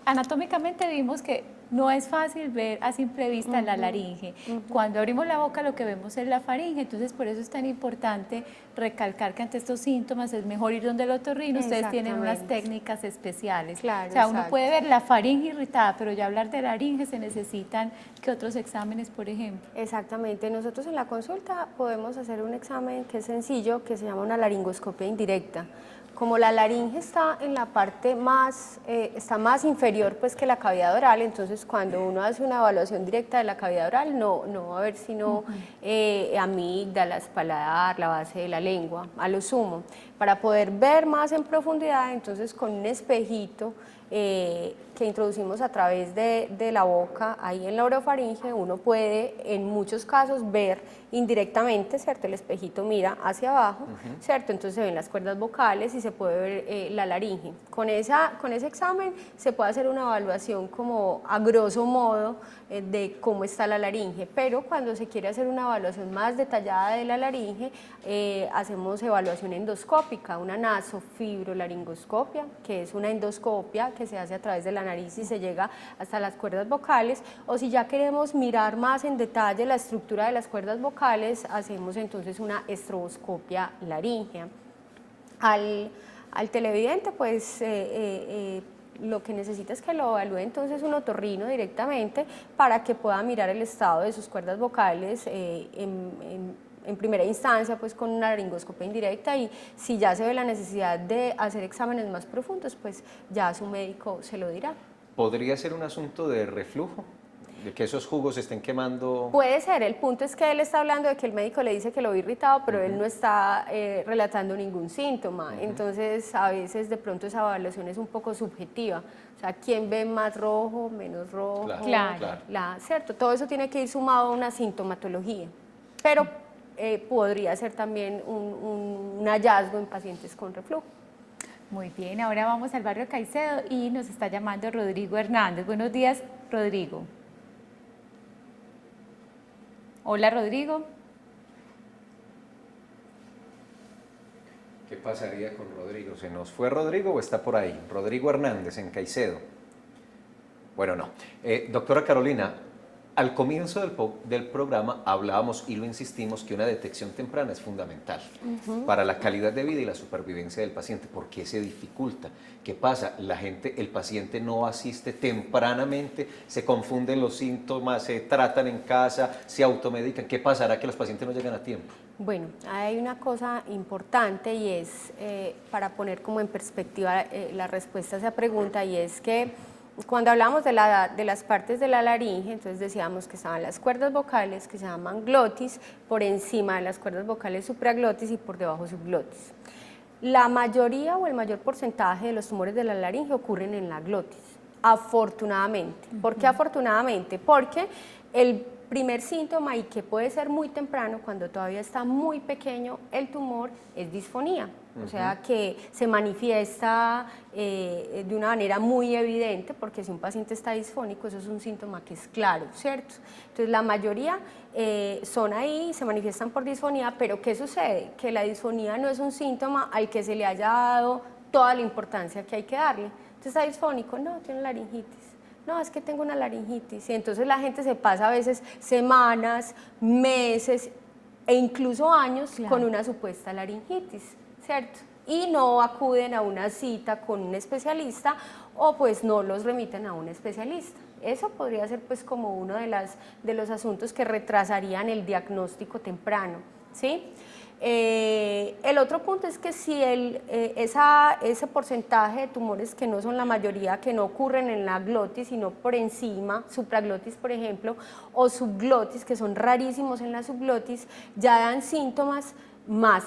anatómicamente vimos que no es fácil ver a simple vista la laringe. Cuando abrimos la boca lo que vemos es la faringe, entonces por eso es tan importante recalcar que ante estos síntomas es mejor ir donde el otorrino. Ustedes tienen unas técnicas especiales. Claro, o sea, uno puede ver la faringe irritada, pero ya hablar de laringe se necesitan que otros exámenes, por ejemplo. Exactamente. Nosotros en la consulta podemos hacer un examen que es sencillo, que se llama una laringoscopia indirecta. como la laringe está en la parte más, está más inferior pues que la cavidad oral, entonces cuando uno hace una evaluación directa de la cavidad oral no va a haber sino amígdalas, paladar, la base de la lengua, a lo sumo. Para poder ver más en profundidad, entonces con un espejito que introducimos a través de la boca, ahí en la orofaringe, uno puede en muchos casos ver indirectamente, ¿cierto? El espejito mira hacia abajo, ¿cierto? Entonces se ven las cuerdas vocales y se puede ver la laringe. Con ese examen se puede hacer una evaluación como a grosso modo de cómo está la laringe, pero cuando se quiere hacer una evaluación más detallada de la laringe, hacemos evaluación endoscópica, una nasofibrolaringoscopia, que es una endoscopia que se hace a través de la nariz y se llega hasta las cuerdas vocales, o si ya queremos mirar más en detalle la estructura de las cuerdas vocales, hacemos entonces una estroboscopia laríngea. Al televidente, pues lo que necesita es que lo evalúe entonces un otorrino directamente para que pueda mirar el estado de sus cuerdas vocales en primera instancia, pues con una laringoscopia indirecta, y si ya se ve la necesidad de hacer exámenes más profundos, pues ya su médico se lo dirá. ¿Podría ser un asunto de reflujo? ¿De que esos jugos estén quemando? Puede ser, el punto es que él está hablando de que el médico le dice que lo ve irritado, pero él no está relatando ningún síntoma, entonces a veces de pronto esa evaluación es un poco subjetiva, o sea, ¿quién ve más rojo, menos rojo? Claro. ¿Cierto? Todo eso tiene que ir sumado a una sintomatología, pero podría ser también un hallazgo en pacientes con reflujo. Muy bien, ahora vamos al barrio Caicedo y nos está llamando Rodrigo Hernández. Buenos días, Rodrigo. Hola, Rodrigo. ¿Qué pasaría con Rodrigo? ¿Se nos fue Rodrigo o está por ahí? Rodrigo Hernández, en Caicedo. Bueno, no. Doctora Carolina, al comienzo del programa hablábamos y lo insistimos que una detección temprana es fundamental para la calidad de vida y la supervivencia del paciente. ¿Por qué se dificulta? ¿Qué pasa? El paciente no asiste tempranamente, se confunden los síntomas, se tratan en casa, se automedican. ¿Qué pasará que los pacientes no llegan a tiempo? Bueno, hay una cosa importante y es, para poner como en perspectiva la respuesta a esa pregunta, y es que cuando hablamos de las partes de la laringe, entonces decíamos que estaban las cuerdas vocales que se llaman glotis, por encima de las cuerdas vocales supraglotis y por debajo subglotis. La mayoría o el mayor porcentaje de los tumores de la laringe ocurren en la glotis, afortunadamente. ¿Por qué afortunadamente? Porque el primer síntoma, y que puede ser muy temprano, cuando todavía está muy pequeño el tumor, es disfonía. O sea, que se manifiesta de una manera muy evidente, porque si un paciente está disfónico, eso es un síntoma que es claro, ¿cierto? Entonces, la mayoría son ahí, se manifiestan por disfonía, pero ¿qué sucede? Que la disfonía no es un síntoma al que se le haya dado toda la importancia que hay que darle. Entonces, ¿está disfónico? No, tiene laringitis. No, es que tengo una laringitis. Y entonces la gente se pasa a veces semanas, meses e incluso años con una supuesta laringitis, ¿cierto? Y no acuden a una cita con un especialista o pues no los remiten a un especialista. Eso podría ser pues como uno de los asuntos que retrasarían el diagnóstico temprano, ¿sí? El otro punto es que si ese porcentaje de tumores, que no son la mayoría, que no ocurren en la glotis, sino por encima, supraglotis por ejemplo, o subglotis, que son rarísimos en la subglotis, ya dan síntomas más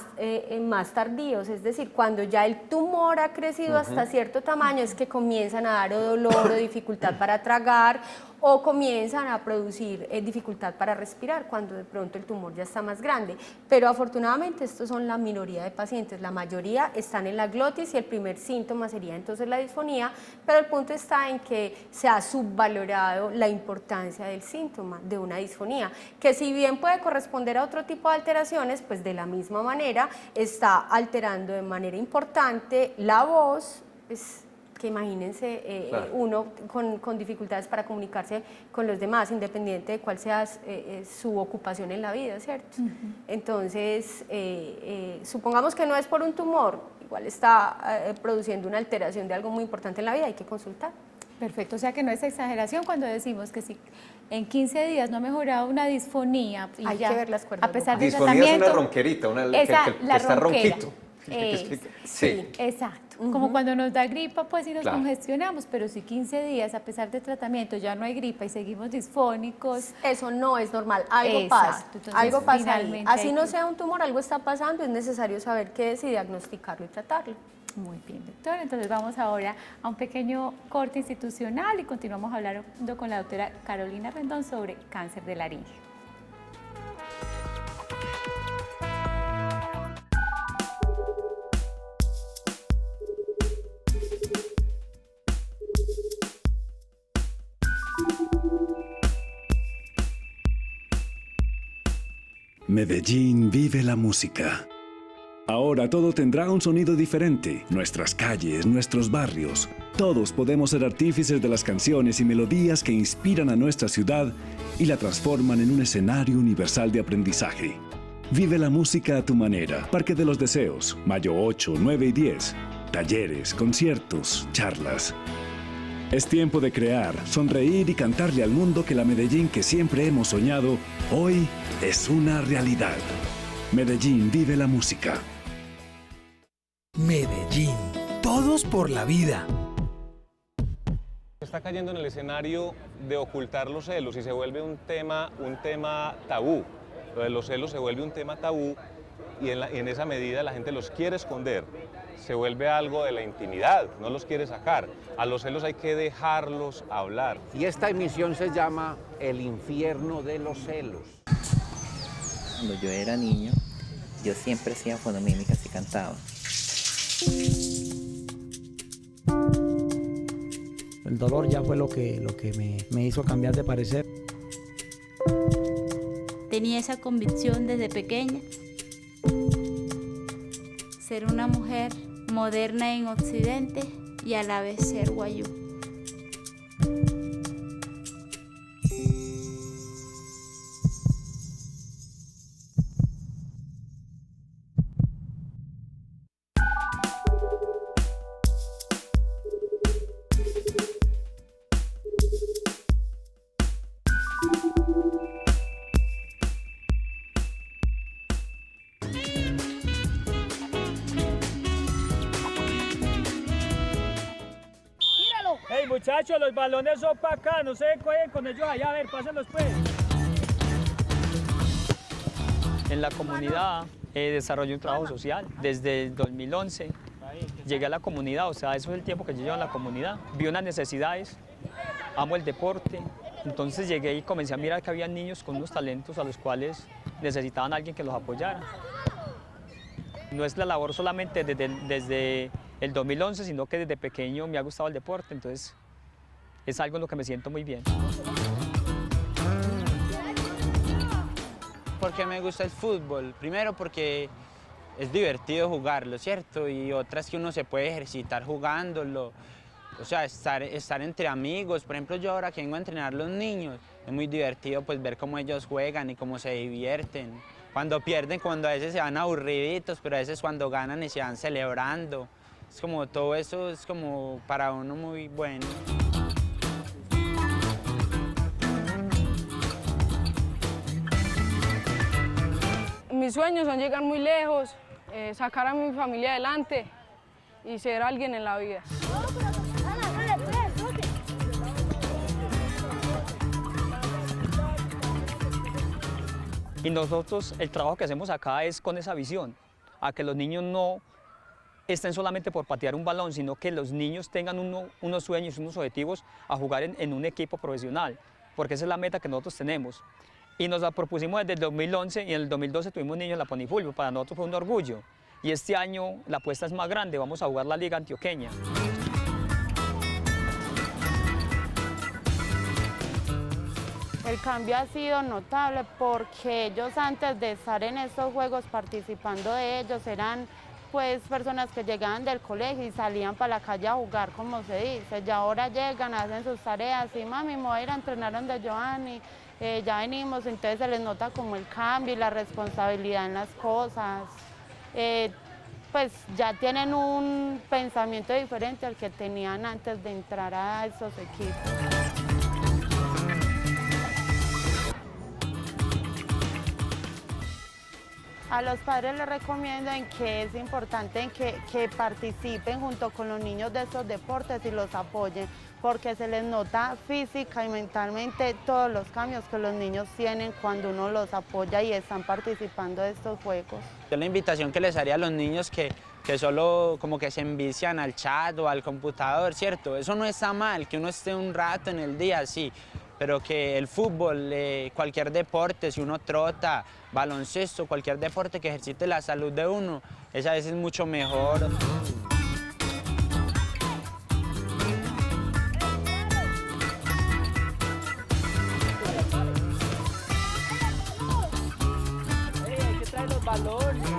tardíos, es decir, cuando ya el tumor ha crecido hasta cierto tamaño, es que comienzan a dar dolor o dificultad para tragar, o comienzan a producir dificultad para respirar cuando de pronto el tumor ya está más grande. Pero afortunadamente estos son la minoría de pacientes, la mayoría están en la glotis y el primer síntoma sería entonces la disfonía, pero el punto está en que se ha subvalorado la importancia del síntoma de una disfonía, que si bien puede corresponder a otro tipo de alteraciones, pues de la misma manera está alterando de manera importante la voz, pues, que imagínense uno con dificultades para comunicarse con los demás, independiente de cuál sea su ocupación en la vida, ¿cierto? Entonces, supongamos que no es por un tumor, igual está produciendo una alteración de algo muy importante en la vida, hay que consultar. Perfecto, o sea que no es exageración cuando decimos que si en 15 días no ha mejorado una disfonía, y hay ya, que ver las cuerdas a pesar del disfonía tratamiento, es una ronquerita, que está ronquito. Sí. Exacto. Como cuando nos da gripa, pues y nos Claro. congestionamos, pero si 15 días, a pesar de tratamiento, ya no hay gripa y seguimos disfónicos. Eso no es normal, algo Exacto. pasa, Entonces, algo pasa ahí. finalmente Así hay no que- sea un tumor, algo está pasando, es necesario saber qué es y diagnosticarlo y tratarlo. Muy bien, doctora. Entonces vamos ahora a un pequeño corte institucional y continuamos hablando con la doctora Carolina Rendón sobre cáncer de laringe. Medellín vive la música. Ahora todo tendrá un sonido diferente. Nuestras calles, nuestros barrios. Todos podemos ser artífices de las canciones y melodías que inspiran a nuestra ciudad y la transforman en un escenario universal de aprendizaje. Vive la música a tu manera. Parque de los Deseos, mayo 8, 9 y 10. Talleres, conciertos, charlas. Es tiempo de crear, sonreír y cantarle al mundo que la Medellín que siempre hemos soñado, hoy es una realidad. Medellín vive la música. Medellín. Todos por la vida. Está cayendo en el escenario de ocultar los celos y se vuelve un tema tabú. Lo de los celos se vuelve un tema tabú y en esa medida la gente los quiere esconder. Se vuelve algo de la intimidad, no los quiere sacar. A los celos hay que dejarlos hablar. Y esta emisión se llama El infierno de los celos. Cuando yo era niño, yo siempre hacía fonomímicas y cantaba. El dolor ya fue lo que me hizo cambiar de parecer. Tenía esa convicción desde pequeña. Ser una mujer moderna en Occidente y a la vez ser guayú. Hey muchachos, los balones son para acá, no se jueguen con ellos allá, a ver, pásenlos pues. En la comunidad desarrollé un trabajo social desde el 2011. Llegué a la comunidad, o sea, eso es el tiempo que yo llevo en la comunidad. Vi unas necesidades, amo el deporte, entonces llegué y comencé a mirar que había niños con unos talentos a los cuales necesitaban a alguien que los apoyara. No es la labor solamente desde el 2011, sino que desde pequeño me ha gustado el deporte, entonces es algo en lo que me siento muy bien. ¿Por qué me gusta el fútbol? Primero porque es divertido jugarlo, ¿cierto? Y otra es que uno se puede ejercitar jugándolo, o sea, estar entre amigos. Por ejemplo, yo ahora que vengo a entrenar a los niños, es muy divertido pues ver cómo ellos juegan y cómo se divierten. Cuando pierden, cuando a veces se van aburriditos, pero a veces cuando ganan y se van celebrando. Es como todo eso es como para uno muy bueno. Mis sueños son llegar muy lejos, sacar a mi familia adelante y ser alguien en la vida. Y nosotros, el trabajo que hacemos acá es con esa visión, a que los niños no estén solamente por patear un balón, sino que los niños tengan unos sueños, unos objetivos a jugar en un equipo profesional, porque esa es la meta que nosotros tenemos. Y nos la propusimos desde el 2011 y en el 2012 tuvimos niños en la Ponifulvio, para nosotros fue un orgullo. Y este año la apuesta es más grande, vamos a jugar la Liga Antioqueña. El cambio ha sido notable porque ellos antes de estar en estos juegos participando de ellos eran pues personas que llegaban del colegio y salían para la calle a jugar, como se dice. Ya ahora llegan, hacen sus tareas y mami, me voy a ir a entrenar donde Giovanni, ya venimos, entonces se les nota como el cambio y la responsabilidad en las cosas. Pues ya tienen un pensamiento diferente al que tenían antes de entrar a esos equipos. A los padres les recomiendo en que es importante en que participen junto con los niños de estos deportes y los apoyen, porque se les nota física y mentalmente todos los cambios que los niños tienen cuando uno los apoya y están participando de estos juegos. Yo la invitación que les haría a los niños que solo como que se envician al chat o al computador, ¿cierto? Eso no está mal, que uno esté un rato en el día, sí, pero que el fútbol, cualquier deporte, si uno trota, baloncesto, cualquier deporte que ejercite la salud de uno, es a veces mucho mejor. Hay que traer los balones.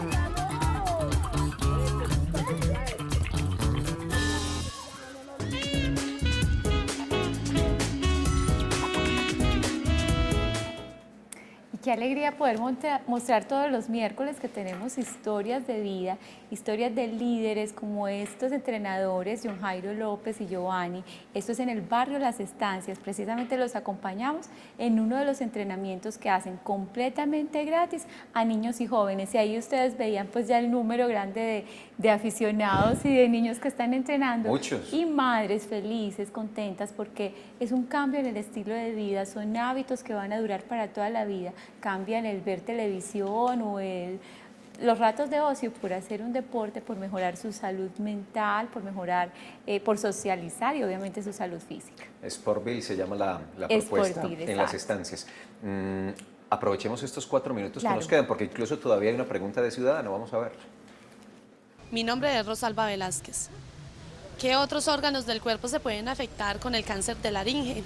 Qué alegría poder mostrar todos los miércoles que tenemos historias de vida, historias de líderes como estos entrenadores, John Jairo López y Giovanni. Esto es en el barrio Las Estancias. Precisamente los acompañamos en uno de los entrenamientos que hacen completamente gratis a niños y jóvenes. Y ahí ustedes veían pues ya el número grande de aficionados y de niños que están entrenando. Muchos. Y madres felices, contentas, porque es un cambio en el estilo de vida, son hábitos que van a durar para toda la vida. Cambian el ver televisión o los ratos de ocio por hacer un deporte, por mejorar su salud mental, por mejorar, por socializar y obviamente su salud física. Sportville se llama la propuesta Sportville, en Las Estancias. Aprovechemos estos 4 minutos Claro. que nos quedan, porque incluso todavía hay una pregunta de ciudadano, vamos a ver. Mi nombre es Rosalba Velázquez. ¿Qué otros órganos del cuerpo se pueden afectar con el cáncer de laringe?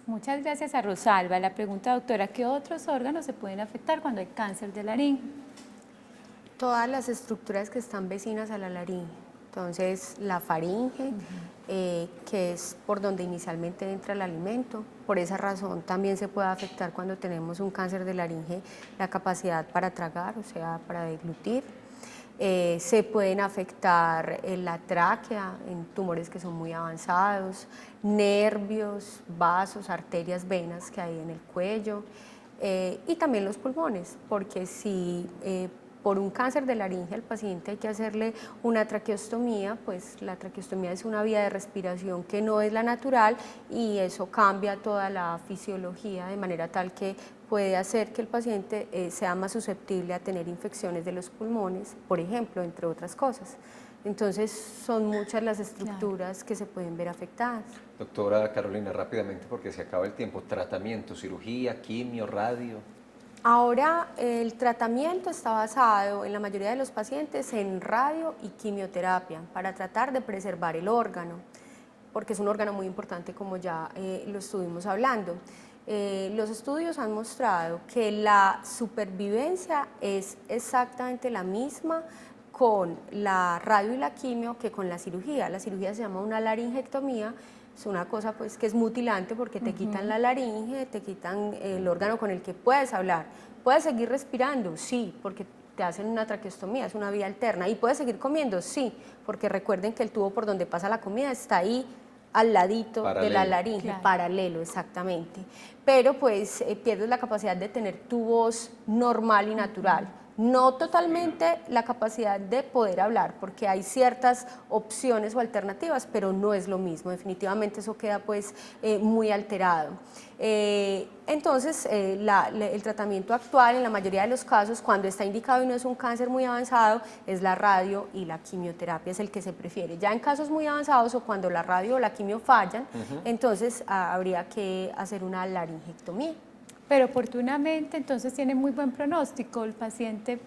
Muchas gracias a Rosalba. La pregunta, doctora, ¿qué otros órganos se pueden afectar cuando hay cáncer de laringe? Todas las estructuras que están vecinas a la laringe. Entonces, la faringe, que es por donde inicialmente entra el alimento. Por esa razón también se puede afectar cuando tenemos un cáncer de laringe la capacidad para tragar, o sea, para deglutir. Se pueden afectar la tráquea en tumores que son muy avanzados, nervios, vasos, arterias, venas que hay en el cuello y también los pulmones, porque si por un cáncer de laringe al paciente hay que hacerle una traqueostomía, pues la traqueostomía es una vía de respiración que no es la natural y eso cambia toda la fisiología de manera tal que puede hacer que el paciente sea más susceptible a tener infecciones de los pulmones, por ejemplo, entre otras cosas. Entonces, son muchas las estructuras que se pueden ver afectadas. Doctora Carolina, rápidamente porque se acaba el tiempo. Tratamiento, cirugía, quimio, radio. Ahora, el tratamiento está basado en la mayoría de los pacientes en radio y quimioterapia para tratar de preservar el órgano, porque es un órgano muy importante como ya lo estuvimos hablando. Los estudios han mostrado que la supervivencia es exactamente la misma con la radio y la quimio que con la cirugía. La cirugía se llama una laringectomía, es una cosa pues que es mutilante porque te quitan la laringe, te quitan el órgano con el que puedes hablar. ¿Puedes seguir respirando? Sí, porque te hacen una traqueostomía, es una vía alterna. ¿Y puedes seguir comiendo? Sí, porque recuerden que el tubo por donde pasa la comida está ahí al ladito de la laringe, claro. Paralelo, exactamente. Pero pues pierdes la capacidad de tener tu voz normal y natural. No totalmente la capacidad de poder hablar, porque hay ciertas opciones o alternativas, pero no es lo mismo. Definitivamente eso queda pues muy alterado. Entonces, el tratamiento actual en la mayoría de los casos, cuando está indicado y no es un cáncer muy avanzado, es la radio y la quimioterapia, es el que se prefiere. Ya en casos muy avanzados o cuando la radio o la quimio fallan, entonces habría que hacer una laringectomía. Pero oportunamente, entonces tiene muy buen pronóstico el paciente.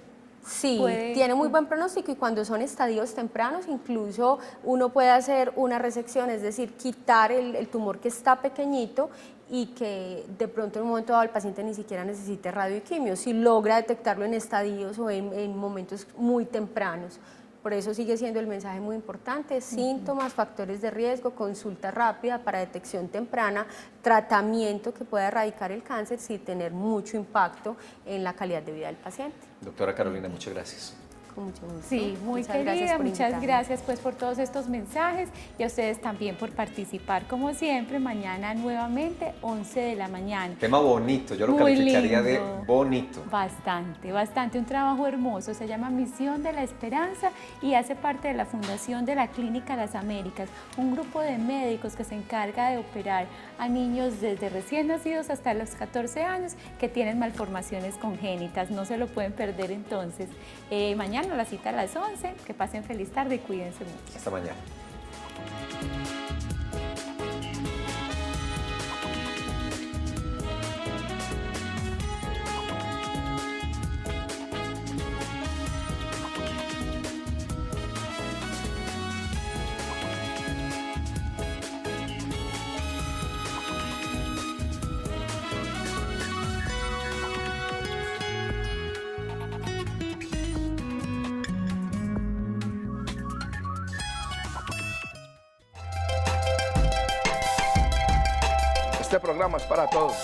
Sí, tiene muy buen pronóstico y cuando son estadios tempranos incluso uno puede hacer una resección, es decir, quitar el tumor que está pequeñito y que de pronto en un momento dado el paciente ni siquiera necesite radio y quimio, si logra detectarlo en estadios o en momentos muy tempranos. Por eso sigue siendo el mensaje muy importante, síntomas, factores de riesgo, consulta rápida para detección temprana, tratamiento que pueda erradicar el cáncer sin tener mucho impacto en la calidad de vida del paciente. Doctora Carolina, muchas gracias. Con mucho gusto. Sí, muy Muchas querida, gracias por muchas invitarme. gracias pues por todos estos mensajes y a ustedes también por participar como siempre. Mañana nuevamente 11 de la mañana. Tema bonito, yo lo Muy calificaría de lindo. bonito. Bastante, bastante, un trabajo hermoso, se llama Misión de la Esperanza y hace parte de la Fundación de la Clínica Las Américas, un grupo de médicos que se encarga de operar a niños desde recién nacidos hasta los 14 años que tienen malformaciones congénitas, no se lo pueden perder entonces. Mañana la cita a las 11, que pasen feliz tarde y cuídense mucho. Hasta mañana. Este programa es para todos.